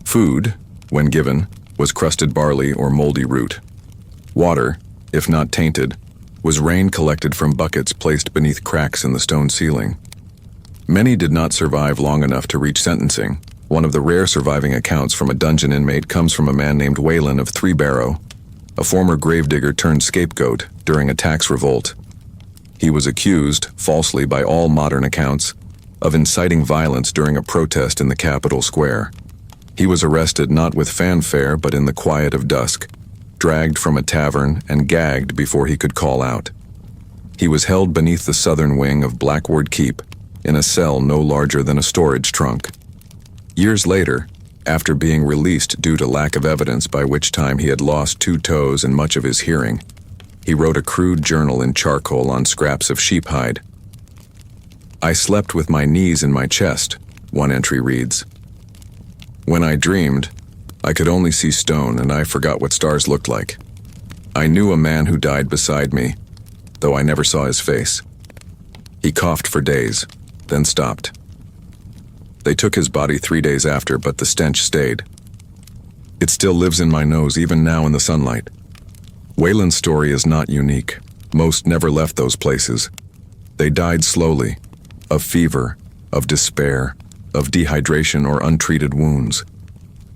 Food, when given, was crusted barley or moldy root. Water, if not tainted, was rain collected from buckets placed beneath cracks in the stone ceiling. Many did not survive long enough to reach sentencing. One of the rare surviving accounts from a dungeon inmate comes from a man named Wayland of Three Barrow, a former gravedigger turned scapegoat during a tax revolt. He was accused, falsely by all modern accounts, of inciting violence during a protest in the Capitol Square. He was arrested not with fanfare but in the quiet of dusk, dragged from a tavern and gagged before he could call out. He was held beneath the southern wing of Blackward Keep, in a cell no larger than a storage trunk. Years later, after being released due to lack of evidence, by which time he had lost 2 toes and much of his hearing, he wrote a crude journal in charcoal on scraps of sheep hide. "I slept with my knees in my chest," one entry reads. "When I dreamed, I could only see stone and I forgot what stars looked like. I knew a man who died beside me, though I never saw his face. He coughed for days, then stopped. They took his body 3 days after, but the stench stayed. It still lives in my nose even now in the sunlight." Wayland's story is not unique. Most never left those places. They died slowly, of fever, of despair, of dehydration or untreated wounds.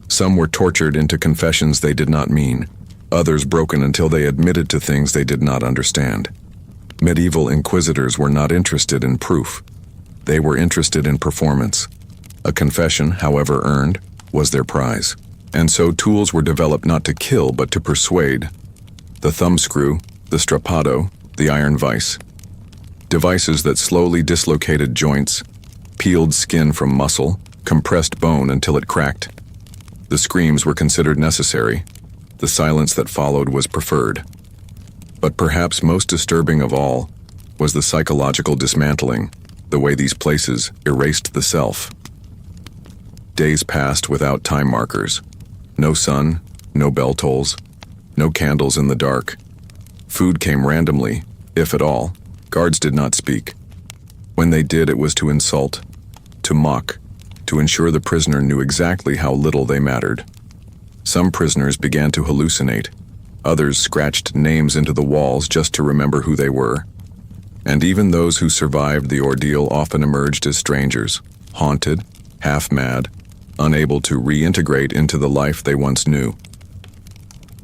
Some were tortured into confessions they did not mean, others broken until they admitted to things they did not understand. Medieval inquisitors were not interested in proof. They were interested in performance. A confession, however earned, was their prize. And so tools were developed not to kill but to persuade. The thumbscrew, the strappado, the iron vise. Devices that slowly dislocated joints, peeled skin from muscle, compressed bone until it cracked. The screams were considered necessary. The silence that followed was preferred. But perhaps most disturbing of all was the psychological dismantling, the way these places erased the self. Days passed without time markers. No sun, no bell tolls, no candles in the dark. Food came randomly, if at all. Guards did not speak. When they did, it was to insult, to mock, to ensure the prisoner knew exactly how little they mattered. Some prisoners began to hallucinate. Others scratched names into the walls just to remember who they were. And even those who survived the ordeal often emerged as strangers, haunted, half-mad, unable to reintegrate into the life they once knew.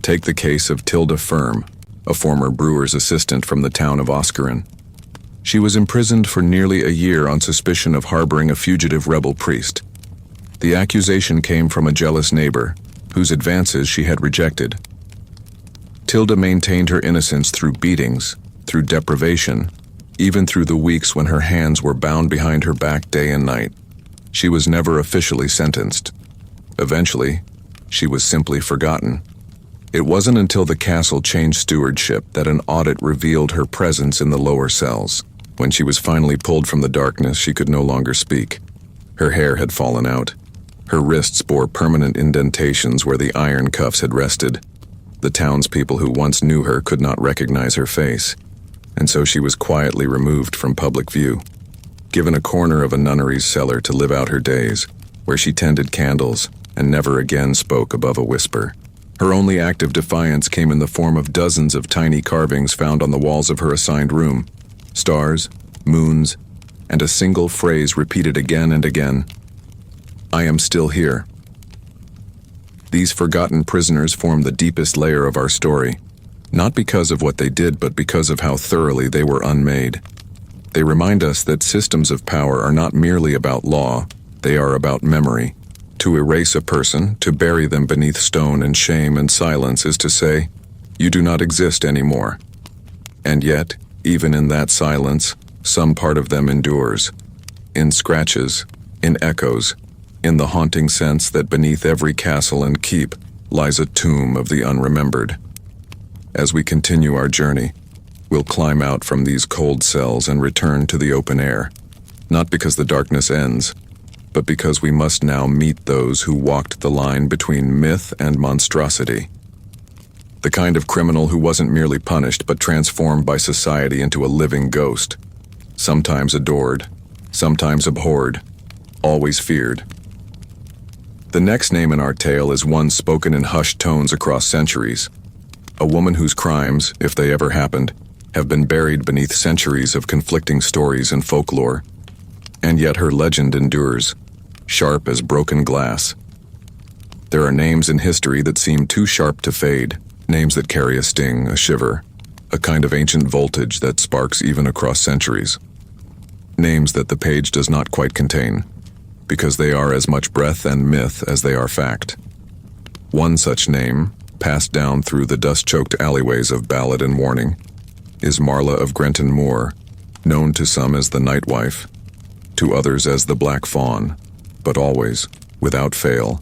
Take the case of Tilda Firm, a former brewer's assistant from the town of Oscarin. She was imprisoned for nearly a year on suspicion of harboring a fugitive rebel priest. The accusation came from a jealous neighbor, whose advances she had rejected. Tilda maintained her innocence through beatings, through deprivation, even through the weeks when her hands were bound behind her back day and night. She was never officially sentenced. Eventually, she was simply forgotten. It wasn't until the castle changed stewardship that an audit revealed her presence in the lower cells. When she was finally pulled from the darkness, she could no longer speak. Her hair had fallen out. Her wrists bore permanent indentations where the iron cuffs had rested. The townspeople who once knew her could not recognize her face, and so she was quietly removed from public view, given a corner of a nunnery's cellar to live out her days, where she tended candles and never again spoke above a whisper. Her only act of defiance came in the form of dozens of tiny carvings found on the walls of her assigned room. Stars, moons, and a single phrase repeated again and again: "I am still here." These forgotten prisoners form the deepest layer of our story, not because of what they did, but because of how thoroughly they were unmade. They remind us that systems of power are not merely about law, they are about memory. To erase a person, to bury them beneath stone and shame and silence, is to say, "You do not exist anymore." And yet, even in that silence, some part of them endures. In scratches, in echoes, in the haunting sense that beneath every castle and keep lies a tomb of the unremembered. As we continue our journey, we'll climb out from these cold cells and return to the open air, not because the darkness ends, but because we must now meet those who walked the line between myth and monstrosity. The kind of criminal who wasn't merely punished but transformed by society into a living ghost, sometimes adored, sometimes abhorred, always feared. The next name in our tale is one spoken in hushed tones across centuries, a woman whose crimes, if they ever happened, have been buried beneath centuries of conflicting stories and folklore, and yet her legend endures, sharp as broken glass. There are names in history that seem too sharp to fade, names that carry a sting, a shiver, a kind of ancient voltage that sparks even across centuries. Names that the page does not quite contain, because they are as much breath and myth as they are fact. One such name, passed down through the dust-choked alleyways of ballad and warning, is Marla of Grenton Moor, known to some as the Night Wife, to others as the Black Fawn, but always, without fail,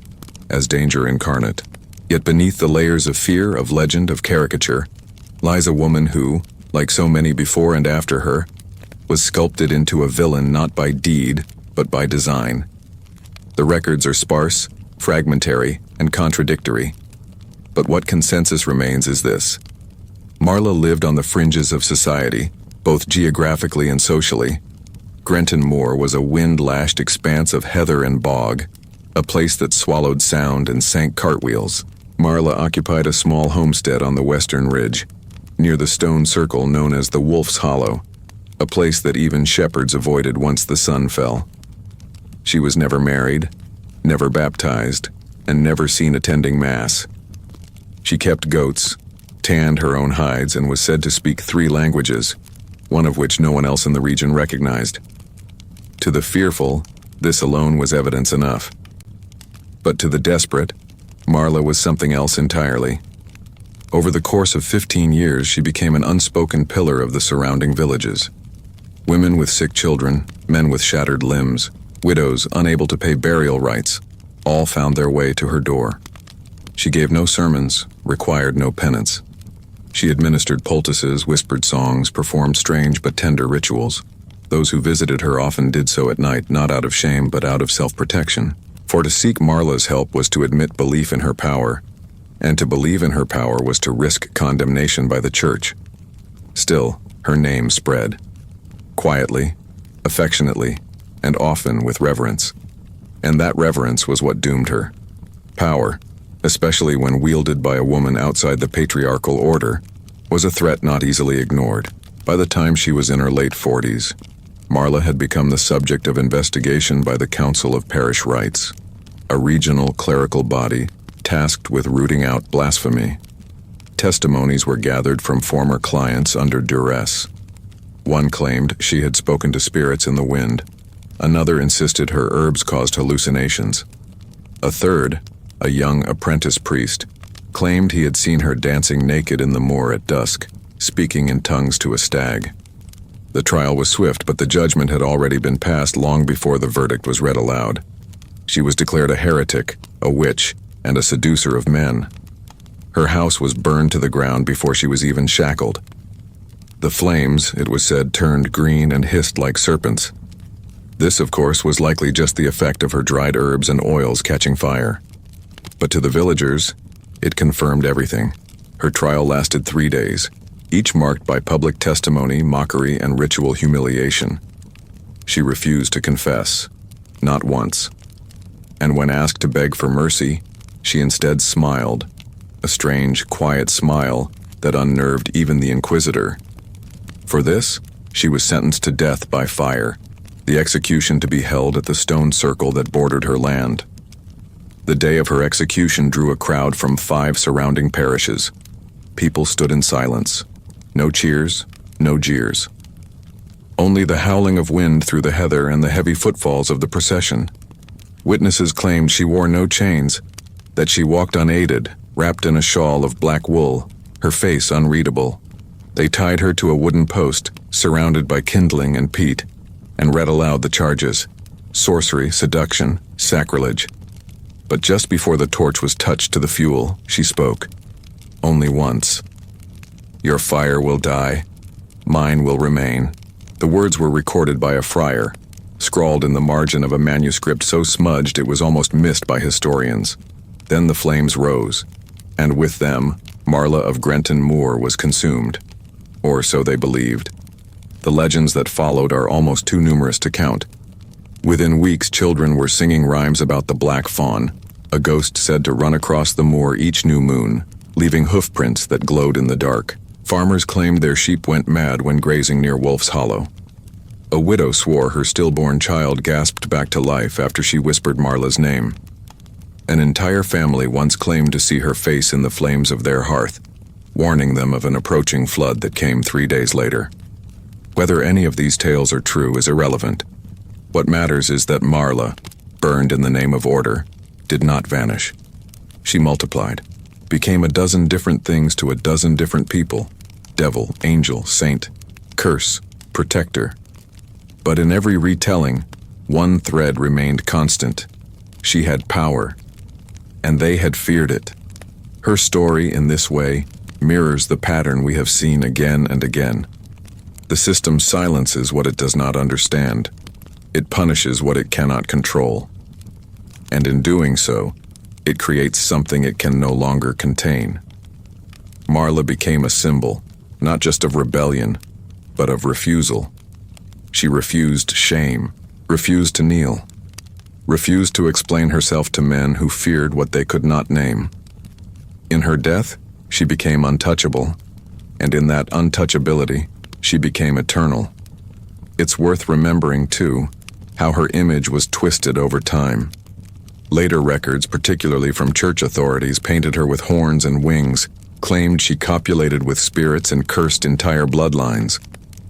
as danger incarnate. Yet beneath the layers of fear, of legend, of caricature, lies a woman who, like so many before and after her, was sculpted into a villain not by deed, but by design. The records are sparse, fragmentary, and contradictory. But what consensus remains is this: Marla lived on the fringes of society, both geographically and socially. Grenton Moor was a wind-lashed expanse of heather and bog, a place that swallowed sound and sank cartwheels. Marla occupied a small homestead on the western ridge, near the stone circle known as the Wolf's Hollow, a place that even shepherds avoided once the sun fell. She was never married, never baptized, and never seen attending mass. She kept goats, tanned her own hides, and was said to speak 3 languages, one of which no one else in the region recognized. To the fearful, this alone was evidence enough. But to the desperate, Marla was something else entirely. Over the course of 15 years, she became an unspoken pillar of the surrounding villages. Women with sick children, men with shattered limbs, widows unable to pay burial rites, all found their way to her door. She gave no sermons, required no penance. She administered poultices, whispered songs, performed strange but tender rituals. Those who visited her often did so at night, not out of shame but out of self-protection. For to seek Marla's help was to admit belief in her power, and to believe in her power was to risk condemnation by the church. Still, her name spread. Quietly, affectionately, and often with reverence. And that reverence was what doomed her. Power, especially when wielded by a woman outside the patriarchal order, was a threat not easily ignored. By the time she was in her late 40s, Marla had become the subject of investigation by the Council of Parish Rites, a regional clerical body tasked with rooting out blasphemy. Testimonies were gathered from former clients under duress. One claimed she had spoken to spirits in the wind. Another insisted her herbs caused hallucinations. A third, a young apprentice priest, claimed he had seen her dancing naked in the moor at dusk, speaking in tongues to a stag. The trial was swift, but the judgment had already been passed long before the verdict was read aloud. She was declared a heretic, a witch, and a seducer of men. Her house was burned to the ground before she was even shackled. The flames, it was said, turned green and hissed like serpents. This, of course, was likely just the effect of her dried herbs and oils catching fire. But to the villagers, it confirmed everything. Her trial lasted 3 days, each marked by public testimony, mockery, and ritual humiliation. She refused to confess, not once. And when asked to beg for mercy, she instead smiled, a strange, quiet smile that unnerved even the Inquisitor. For this, she was sentenced to death by fire, the execution to be held at the stone circle that bordered her land. The day of her execution drew a crowd from 5 surrounding parishes. People stood in silence. No cheers, no jeers. Only the howling of wind through the heather and the heavy footfalls of the procession. Witnesses claimed she wore no chains, that she walked unaided, wrapped in a shawl of black wool, her face unreadable. They tied her to a wooden post, surrounded by kindling and peat, and read aloud the charges: sorcery, seduction, sacrilege. But just before the torch was touched to the fuel, she spoke. Only once. "Your fire will die. Mine will remain." The words were recorded by a friar, scrawled in the margin of a manuscript so smudged it was almost missed by historians. Then the flames rose, and with them, Marla of Grenton Moor was consumed. Or so they believed. The legends that followed are almost too numerous to count. Within weeks, children were singing rhymes about the Black Fawn, a ghost said to run across the moor each new moon, leaving hoofprints that glowed in the dark. Farmers claimed their sheep went mad when grazing near Wolf's Hollow. A widow swore her stillborn child gasped back to life after she whispered Marla's name. An entire family once claimed to see her face in the flames of their hearth, warning them of an approaching flood that came 3 days later. Whether any of these tales are true is irrelevant. What matters is that Marla, burned in the name of order, did not vanish. She multiplied, became a dozen different things to a dozen different people: devil, angel, saint, curse, protector. But in every retelling, one thread remained constant. She had power, and they had feared it. Her story, in this way, mirrors the pattern we have seen again and again. The system silences what it does not understand. It punishes what it cannot control. And in doing so, it creates something it can no longer contain. Marla became a symbol, not just of rebellion, but of refusal. She refused shame, refused to kneel, refused to explain herself to men who feared what they could not name. In her death, she became untouchable, and in that untouchability, she became eternal. It's worth remembering, too, how her image was twisted over time. Later records, particularly from church authorities, painted her with horns and wings, claimed she copulated with spirits and cursed entire bloodlines.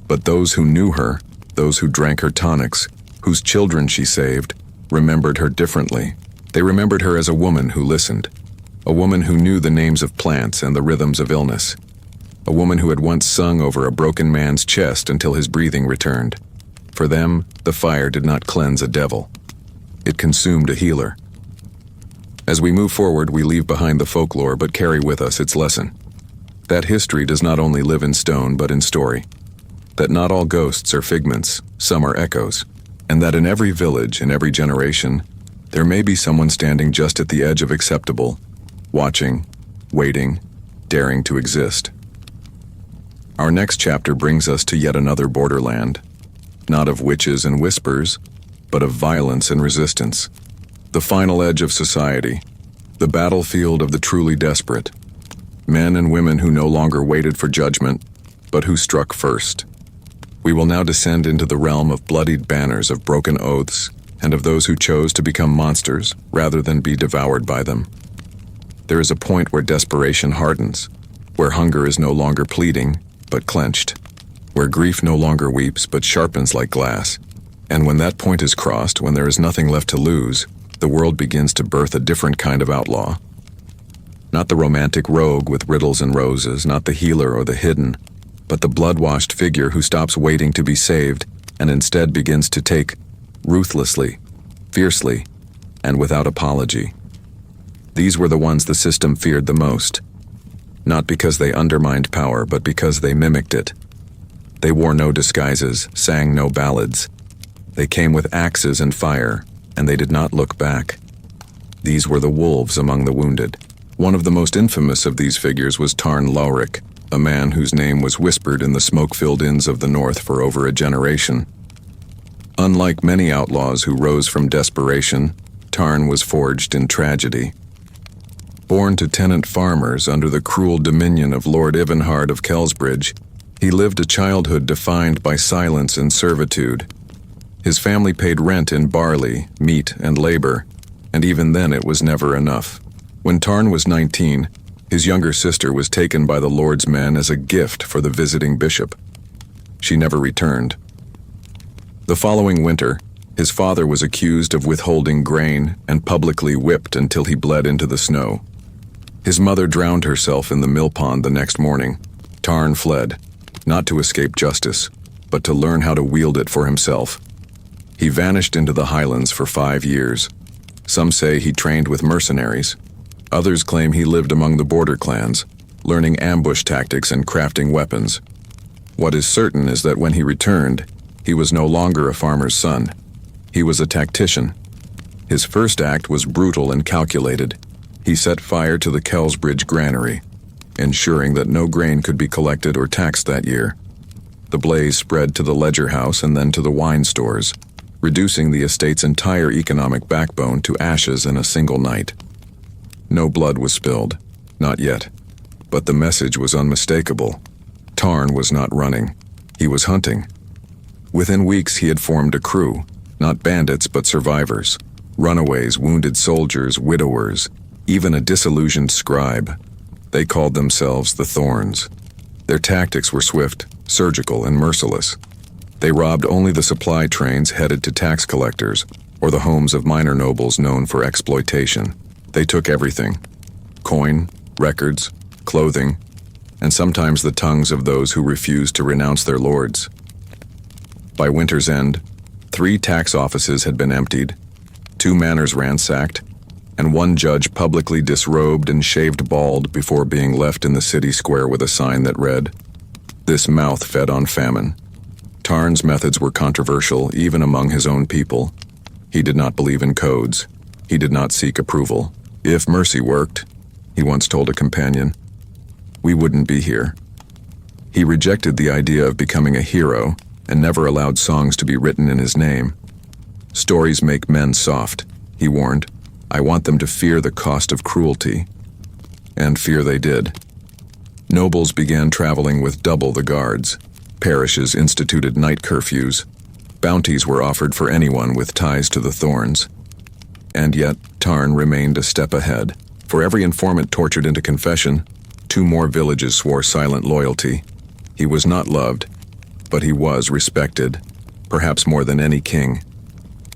But those who knew her, those who drank her tonics, whose children she saved, remembered her differently. They remembered her as a woman who listened, A woman who knew the names of plants and the rhythms of illness. A woman who had once sung over a broken man's chest until his breathing returned. For them, the fire did not cleanse a devil. It consumed a healer. As we move forward, we leave behind the folklore but carry with us its lesson. That history does not only live in stone but in story. That not all ghosts are figments, some are echoes. And that in every village, in every generation, there may be someone standing just at the edge of acceptable, watching, waiting, daring to exist. Our next chapter brings us to yet another borderland, not of witches and whispers, but of violence and resistance. The final edge of society, the battlefield of the truly desperate. Men and women who no longer waited for judgment, but who struck first. We will now descend into the realm of bloodied banners, of broken oaths, and of those who chose to become monsters rather than be devoured by them. There is a point where desperation hardens, where hunger is no longer pleading, but clenched, where grief no longer weeps, but sharpens like glass. And when that point is crossed, when there is nothing left to lose, the world begins to birth a different kind of outlaw. Not the romantic rogue with riddles and roses, not the healer or the hidden, but the blood-washed figure who stops waiting to be saved and instead begins to take, ruthlessly, fiercely, and without apology. These were the ones the system feared the most, not because they undermined power, but because they mimicked it. They wore no disguises, sang no ballads. They came with axes and fire, and they did not look back. These were the wolves among the wounded. One of the most infamous of these figures was Tarn Lauric, a man whose name was whispered in the smoke-filled inns of the north for over a generation. Unlike many outlaws who rose from desperation, Tarn was forged in tragedy. Born to tenant farmers under the cruel dominion of Lord Ivanhard of Kelsbridge, he lived a childhood defined by silence and servitude. His family paid rent in barley, meat, and labor, and even then it was never enough. When Tarn was 19, his younger sister was taken by the Lord's men as a gift for the visiting bishop. She never returned. The following winter, his father was accused of withholding grain and publicly whipped until he bled into the snow. His mother drowned herself in the mill pond the next morning. Tarn fled, not to escape justice, but to learn how to wield it for himself. He vanished into the highlands for 5 years. Some say he trained with mercenaries. Others claim he lived among the border clans, learning ambush tactics and crafting weapons. What is certain is that when he returned, he was no longer a farmer's son. He was a tactician. His first act was brutal and calculated. He set fire to the Kelsbridge granary, ensuring that no grain could be collected or taxed that year. The blaze spread to the ledger house and then to the wine stores, reducing the estate's entire economic backbone to ashes in a single night. No blood was spilled, not yet, but the message was unmistakable. Tarn was not running, he was hunting. Within weeks he had formed a crew, not bandits but survivors, runaways, wounded soldiers, widowers, even a disillusioned scribe. They called themselves the Thorns. Their tactics were swift, surgical, and merciless. They robbed only the supply trains headed to tax collectors or the homes of minor nobles known for exploitation. They took everything: coin, records, clothing, and sometimes the tongues of those who refused to renounce their lords. By winter's end, 3 tax offices had been emptied, 2 manors ransacked, and 1 judge publicly disrobed and shaved bald before being left in the city square with a sign that read, "This mouth fed on famine." Tarn's methods were controversial even among his own people. He did not believe in codes. He did not seek approval. If mercy worked, he once told a companion, we wouldn't be here. He rejected the idea of becoming a hero and never allowed songs to be written in his name. Stories make men soft, he warned. I want them to fear the cost of cruelty. And fear they did. Nobles began traveling with double the guards. Parishes instituted night curfews. Bounties were offered for anyone with ties to the Thorns. And yet, Tarn remained a step ahead. For every informant tortured into confession, 2 more villages swore silent loyalty. He was not loved, but he was respected, perhaps more than any king.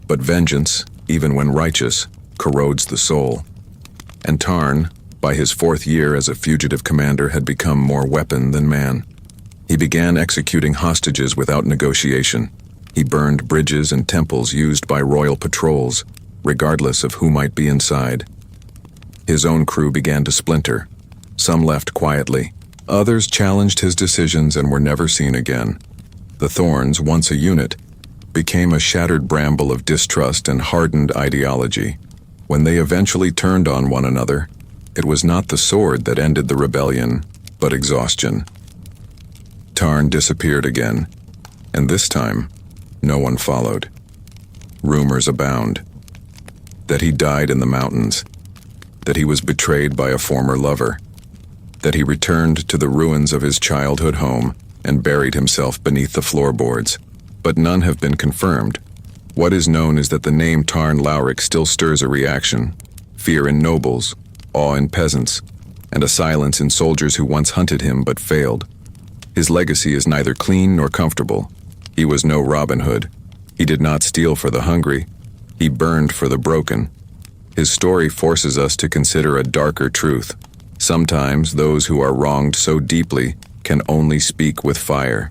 But vengeance, even when righteous, corrodes the soul. And Tarn, by his 4th year as a fugitive commander, had become more weapon than man. He began executing hostages without negotiation. He burned bridges and temples used by royal patrols, regardless of who might be inside. His own crew began to splinter. Some left quietly. Others challenged his decisions and were never seen again. The Thorns, once a unit, became a shattered bramble of distrust and hardened ideology. When they eventually turned on one another, it was not the sword that ended the rebellion, but exhaustion. Tarn disappeared again, and this time, no one followed. Rumors abound. That he died in the mountains, that he was betrayed by a former lover, that he returned to the ruins of his childhood home and buried himself beneath the floorboards, but none have been confirmed. What is known is that the name Tarn Lauric still stirs a reaction, fear in nobles, awe in peasants, and a silence in soldiers who once hunted him but failed. His legacy is neither clean nor comfortable. He was no Robin Hood. He did not steal for the hungry. He burned for the broken. His story forces us to consider a darker truth. Sometimes those who are wronged so deeply can only speak with fire.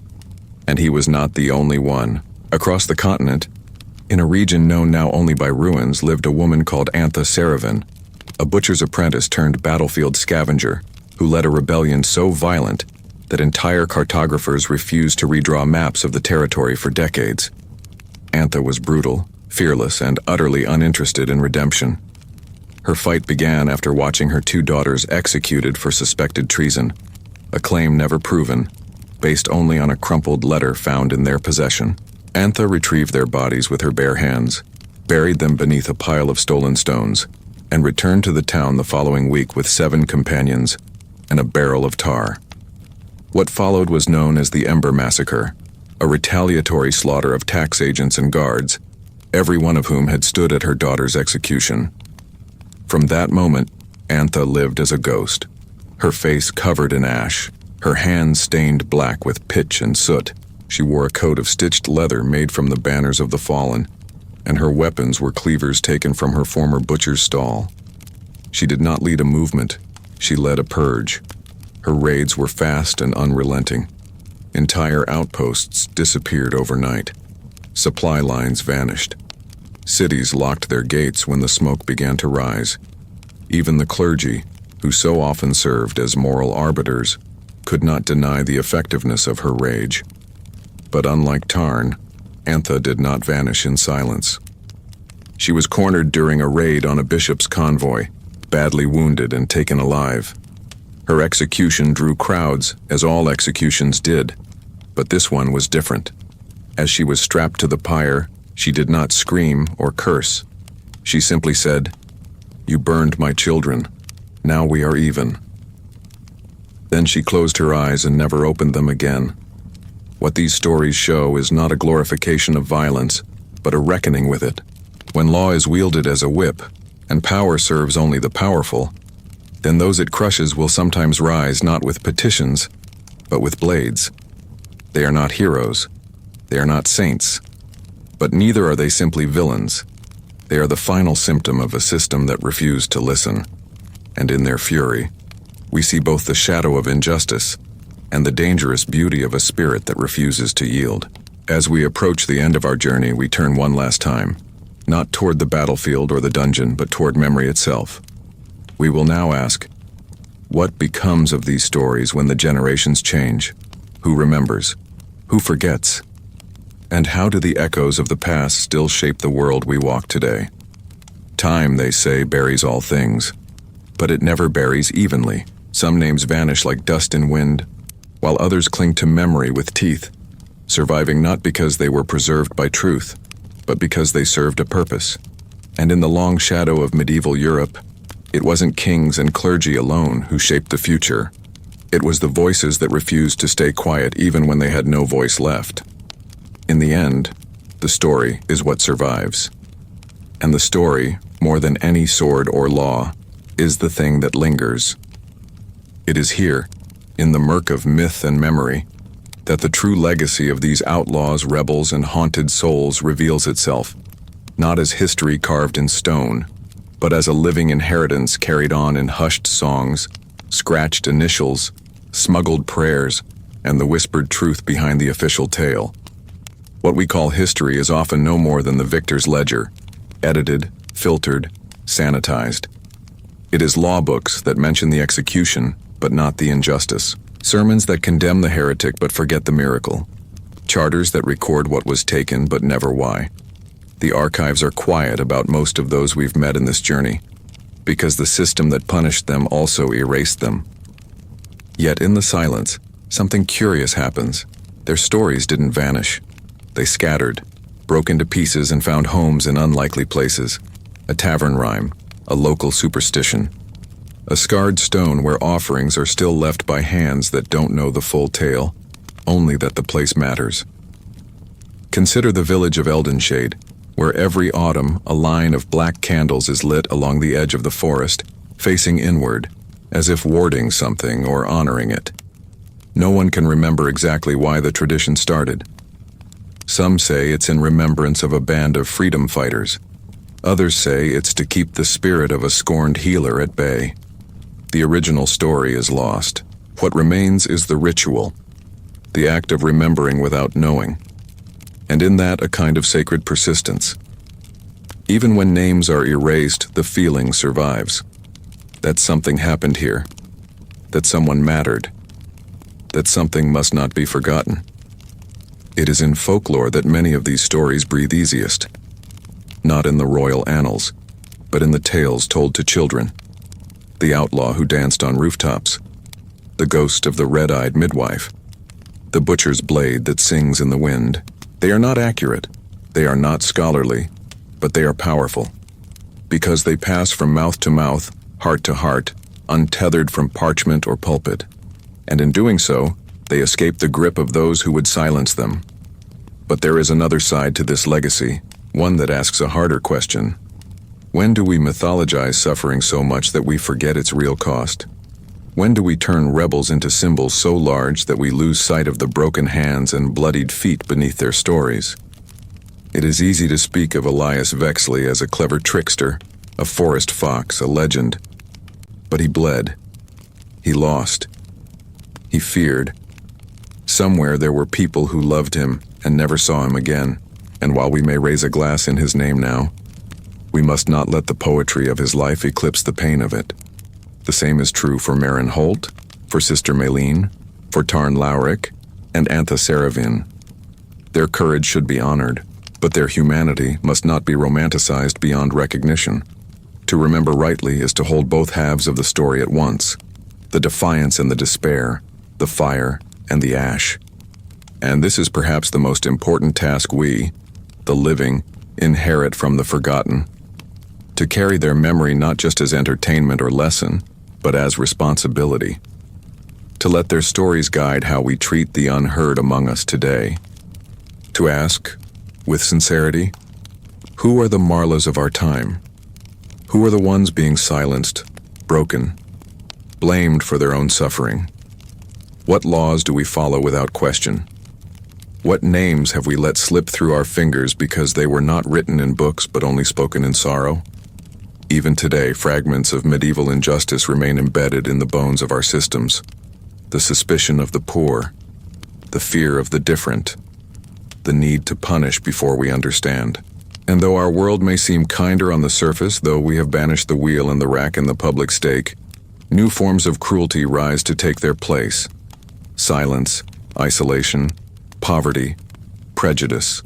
And he was not the only one. Across the continent, in a region known now only by ruins, lived a woman called Antha Saravan, a butcher's apprentice turned battlefield scavenger who led a rebellion so violent that entire cartographers refused to redraw maps of the territory for decades. Antha was brutal, fearless, and utterly uninterested in redemption. Her fight began after watching her 2 daughters executed for suspected treason, a claim never proven, based only on a crumpled letter found in their possession. Antha retrieved their bodies with her bare hands, buried them beneath a pile of stolen stones, and returned to the town the following week with 7 companions and a barrel of tar. What followed was known as the Ember Massacre, a retaliatory slaughter of tax agents and guards, every one of whom had stood at her daughter's execution. From that moment, Antha lived as a ghost, her face covered in ash, her hands stained black with pitch and soot. She wore a coat of stitched leather made from the banners of the fallen, and her weapons were cleavers taken from her former butcher's stall. She did not lead a movement, she led a purge. Her raids were fast and unrelenting. Entire outposts disappeared overnight. Supply lines vanished. Cities locked their gates when the smoke began to rise. Even the clergy, who so often served as moral arbiters, could not deny the effectiveness of her rage. But unlike Tarn, Antha did not vanish in silence. She was cornered during a raid on a bishop's convoy, badly wounded and taken alive. Her execution drew crowds, as all executions did, but this one was different. As she was strapped to the pyre, she did not scream or curse. She simply said, "You burned my children. Now we are even." Then she closed her eyes and never opened them again. What these stories show is not a glorification of violence, but a reckoning with it. When law is wielded as a whip, and power serves only the powerful, then those it crushes will sometimes rise not with petitions, but with blades. They are not heroes. They are not saints. But neither are they simply villains. They are the final symptom of a system that refused to listen. And in their fury, we see both the shadow of injustice and the dangerous beauty of a spirit that refuses to yield. As we approach the end of our journey, we turn one last time, not toward the battlefield or the dungeon, but toward memory itself. We will now ask, what becomes of these stories when the generations change? Who remembers? Who forgets? And how do the echoes of the past still shape the world we walk today? Time, they say, buries all things, but it never buries evenly. Some names vanish like dust in wind, while others cling to memory with teeth, surviving not because they were preserved by truth, but because they served a purpose. And in the long shadow of medieval Europe, it wasn't kings and clergy alone who shaped the future. It was the voices that refused to stay quiet even when they had no voice left. In the end, the story is what survives. And the story, more than any sword or law, is the thing that lingers. It is here, in the murk of myth and memory, that the true legacy of these outlaws, rebels, and haunted souls reveals itself, not as history carved in stone, but as a living inheritance carried on in hushed songs, scratched initials, smuggled prayers, and the whispered truth behind the official tale. What we call history is often no more than the victor's ledger, edited, filtered, sanitized. It is law books that mention the execution, but not the injustice. Sermons that condemn the heretic but forget the miracle. Charters that record what was taken but never why. The archives are quiet about most of those we've met in this journey, because the system that punished them also erased them. Yet in the silence, something curious happens. Their stories didn't vanish. They scattered, broke into pieces and found homes in unlikely places. A tavern rhyme, a local superstition. A scarred stone where offerings are still left by hands that don't know the full tale, only that the place matters. Consider the village of Eldenshade, where every autumn a line of black candles is lit along the edge of the forest, facing inward, as if warding something or honoring it. No one can remember exactly why the tradition started. Some say it's in remembrance of a band of freedom fighters. Others say it's to keep the spirit of a scorned healer at bay. The original story is lost. What remains is the ritual, the act of remembering without knowing, and in that a kind of sacred persistence. Even when names are erased, the feeling survives. That something happened here, that someone mattered, that something must not be forgotten. It is in folklore that many of these stories breathe easiest, not in the royal annals, but in the tales told to children. The outlaw who danced on rooftops, the ghost of the red-eyed midwife, the butcher's blade that sings in the wind. They are not accurate, they are not scholarly, but they are powerful, because they pass from mouth to mouth, heart to heart, untethered from parchment or pulpit, and in doing so, they escape the grip of those who would silence them. But there is another side to this legacy, one that asks a harder question. When do we mythologize suffering so much that we forget its real cost? When do we turn rebels into symbols so large that we lose sight of the broken hands and bloodied feet beneath their stories? It is easy to speak of Elias Vexley as a clever trickster, a forest fox, a legend. But he bled. He lost. He feared. Somewhere there were people who loved him and never saw him again, and while we may raise a glass in his name now, we must not let the poetry of his life eclipse the pain of it. The same is true for Marin Holt, for Sister Maylene, for Tarn Laurick, and Antha Saravin. Their courage should be honored, but their humanity must not be romanticized beyond recognition. To remember rightly is to hold both halves of the story at once, the defiance and the despair, the fire and the ash. And this is perhaps the most important task we, the living, inherit from the forgotten. To carry their memory not just as entertainment or lesson, but as responsibility. To let their stories guide how we treat the unheard among us today. To ask, with sincerity, who are the Marlas of our time? Who are the ones being silenced, broken, blamed for their own suffering? What laws do we follow without question? What names have we let slip through our fingers because they were not written in books but only spoken in sorrow? Even today, fragments of medieval injustice remain embedded in the bones of our systems. The suspicion of the poor, the fear of the different, the need to punish before we understand. And though our world may seem kinder on the surface, though we have banished the wheel and the rack and the public stake, new forms of cruelty rise to take their place. Silence, isolation, poverty, prejudice.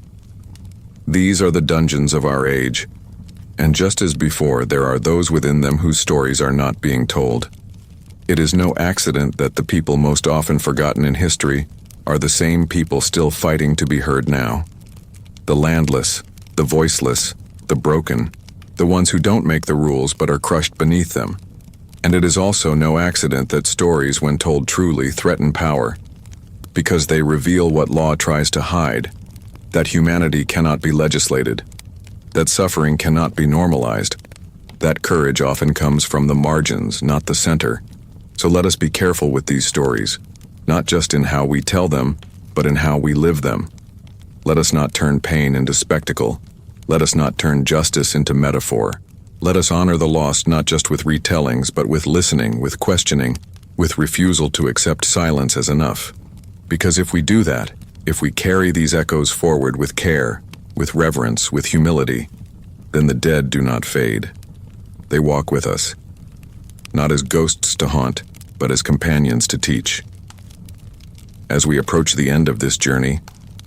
These are the dungeons of our age. And just as before, there are those within them whose stories are not being told. It is no accident that the people most often forgotten in history are the same people still fighting to be heard now. The landless, the voiceless, the broken, the ones who don't make the rules but are crushed beneath them. And it is also no accident that stories, when told truly, threaten power, because they reveal what law tries to hide, that humanity cannot be legislated, that suffering cannot be normalized. That courage often comes from the margins, not the center. So let us be careful with these stories, not just in how we tell them, but in how we live them. Let us not turn pain into spectacle. Let us not turn justice into metaphor. Let us honor the lost not just with retellings, but with listening, with questioning, with refusal to accept silence as enough. Because if we do that, if we carry these echoes forward with care, with reverence, with humility, then the dead do not fade. They walk with us, not as ghosts to haunt, but as companions to teach. As we approach the end of this journey,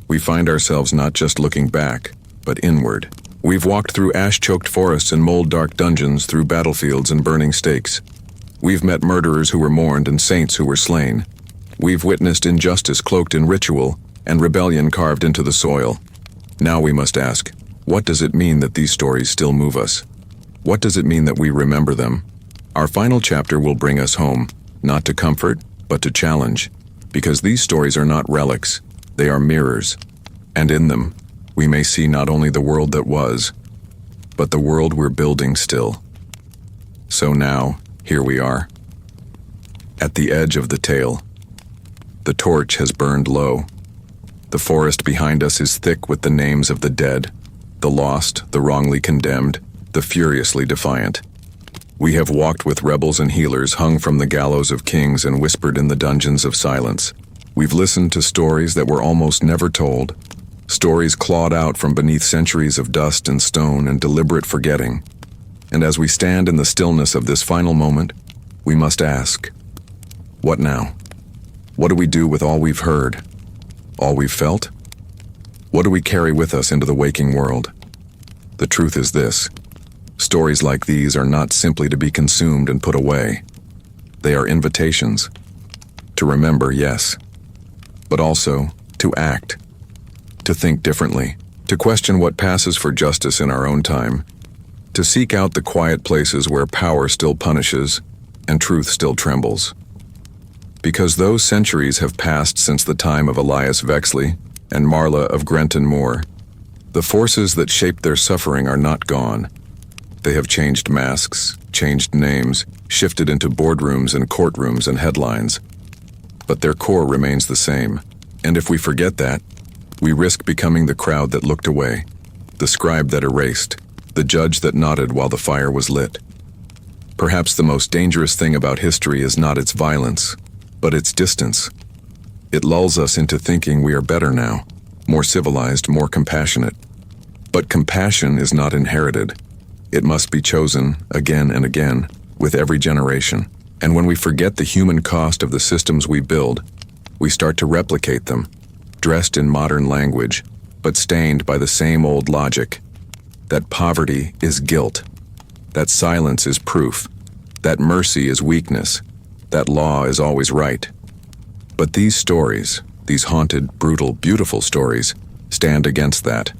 we find ourselves not just looking back, but inward. We've walked through ash-choked forests and mold-dark dungeons, through battlefields and burning stakes. We've met murderers who were mourned and saints who were slain. We've witnessed injustice cloaked in ritual and rebellion carved into the soil. Now we must ask, what does it mean that these stories still move us? What does it mean that we remember them? Our final chapter will bring us home, not to comfort, but to challenge. Because these stories are not relics, they are mirrors. And in them, we may see not only the world that was, but the world we're building still. So now, here we are. At the edge of the tale. The torch has burned low. The forest behind us is thick with the names of the dead, the lost, the wrongly condemned, the furiously defiant. We have walked with rebels and healers, hung from the gallows of kings and whispered in the dungeons of silence. We've listened to stories that were almost never told, stories clawed out from beneath centuries of dust and stone and deliberate forgetting. And as we stand in the stillness of this final moment, we must ask, what now? What do we do with all we've heard? All we've felt? What do we carry with us into the waking world? The truth is this: stories like these are not simply to be consumed and put away. They are invitations. To remember, yes, but also to act, to think differently, to question what passes for justice in our own time, to seek out the quiet places where power still punishes and truth still trembles. Because those centuries have passed since the time of Elias Vexley and Marla of Grenton Moor, the forces that shaped their suffering are not gone. They have changed masks, changed names, shifted into boardrooms and courtrooms and headlines. But their core remains the same. And if we forget that, we risk becoming the crowd that looked away, the scribe that erased, the judge that nodded while the fire was lit. Perhaps the most dangerous thing about history is not its violence, but its distance. It lulls us into thinking we are better now, more civilized, more compassionate. But compassion is not inherited. It must be chosen again and again, with every generation. And when we forget the human cost of the systems we build, we start to replicate them, dressed in modern language, but stained by the same old logic. That poverty is guilt. That silence is proof. That mercy is weakness. That law is always right. But these stories, these haunted, brutal, beautiful stories, stand against that.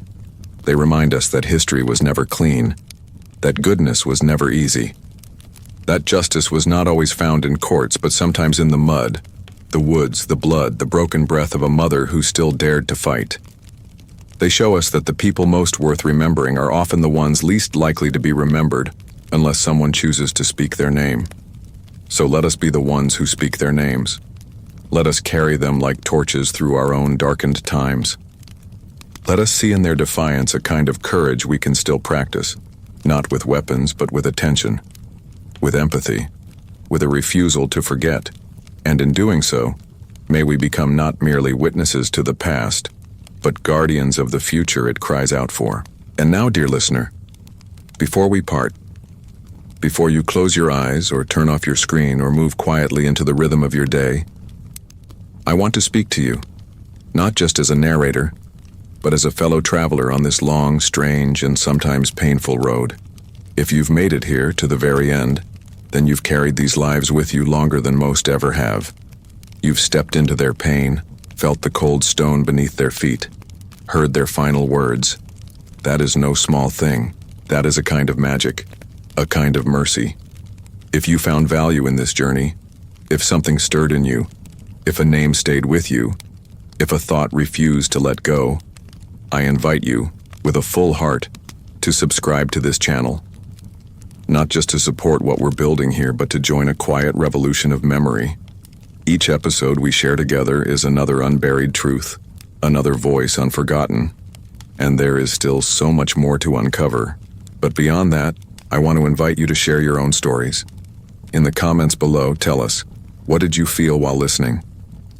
They remind us that history was never clean, that goodness was never easy, that justice was not always found in courts, but sometimes in the mud, the woods, the blood, the broken breath of a mother who still dared to fight. They show us that the people most worth remembering are often the ones least likely to be remembered, unless someone chooses to speak their name. So let us be the ones who speak their names. Let us carry them like torches through our own darkened times. Let us see in their defiance a kind of courage we can still practice, not with weapons, but with attention, with empathy, with a refusal to forget. And in doing so, may we become not merely witnesses to the past, but guardians of the future it cries out for. And now, dear listener, before we part, before you close your eyes or turn off your screen or move quietly into the rhythm of your day, I want to speak to you, not just as a narrator, but as a fellow traveler on this long, strange, and sometimes painful road. If you've made it here to the very end, then you've carried these lives with you longer than most ever have. You've stepped into their pain, felt the cold stone beneath their feet, heard their final words. That is no small thing. That is a kind of magic, a kind of mercy. If you found value in this journey, if something stirred in you, if a name stayed with you, if a thought refused to let go, I invite you, with a full heart, to subscribe to this channel. Not just to support what we're building here, but to join a quiet revolution of memory. Each episode we share together is another unburied truth, another voice unforgotten. And there is still so much more to uncover. But beyond that, I want to invite you to share your own stories. In the comments below, tell us, what did you feel while listening?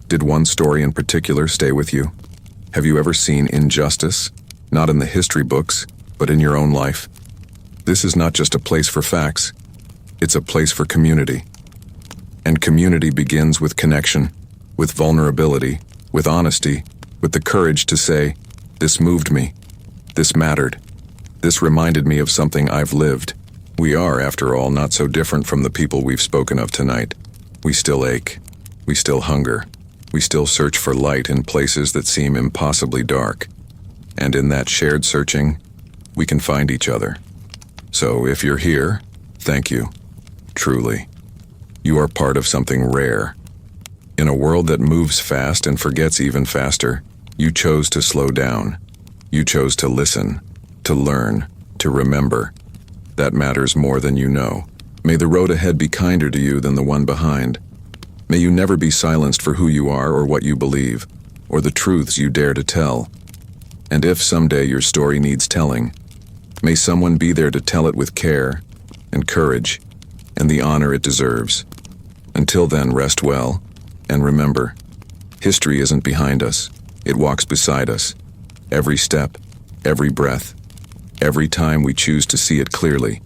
Did one story in particular stay with you? Have you ever seen injustice? Not in the history books, but in your own life? This is not just a place for facts. It's a place for community. And community begins with connection, with vulnerability, with honesty, with the courage to say, this moved me. This mattered. This reminded me of something I've lived. We are, after all, not so different from the people we've spoken of tonight. We still ache. We still hunger. We still search for light in places that seem impossibly dark. And in that shared searching, we can find each other. So if you're here, thank you. Truly. You are part of something rare. In a world that moves fast and forgets even faster, you chose to slow down. You chose to listen, to learn, to remember. That matters more than you know. May the road ahead be kinder to you than the one behind. May you never be silenced for who you are or what you believe, or the truths you dare to tell. And if someday your story needs telling, may someone be there to tell it with care and courage and the honor it deserves. Until then, rest well, and remember, history isn't behind us, it walks beside us. Every step, every breath, every time we choose to see it clearly.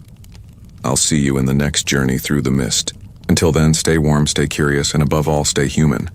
I'll see you in the next journey through the mist. Until then, stay warm, stay curious, and above all, stay human.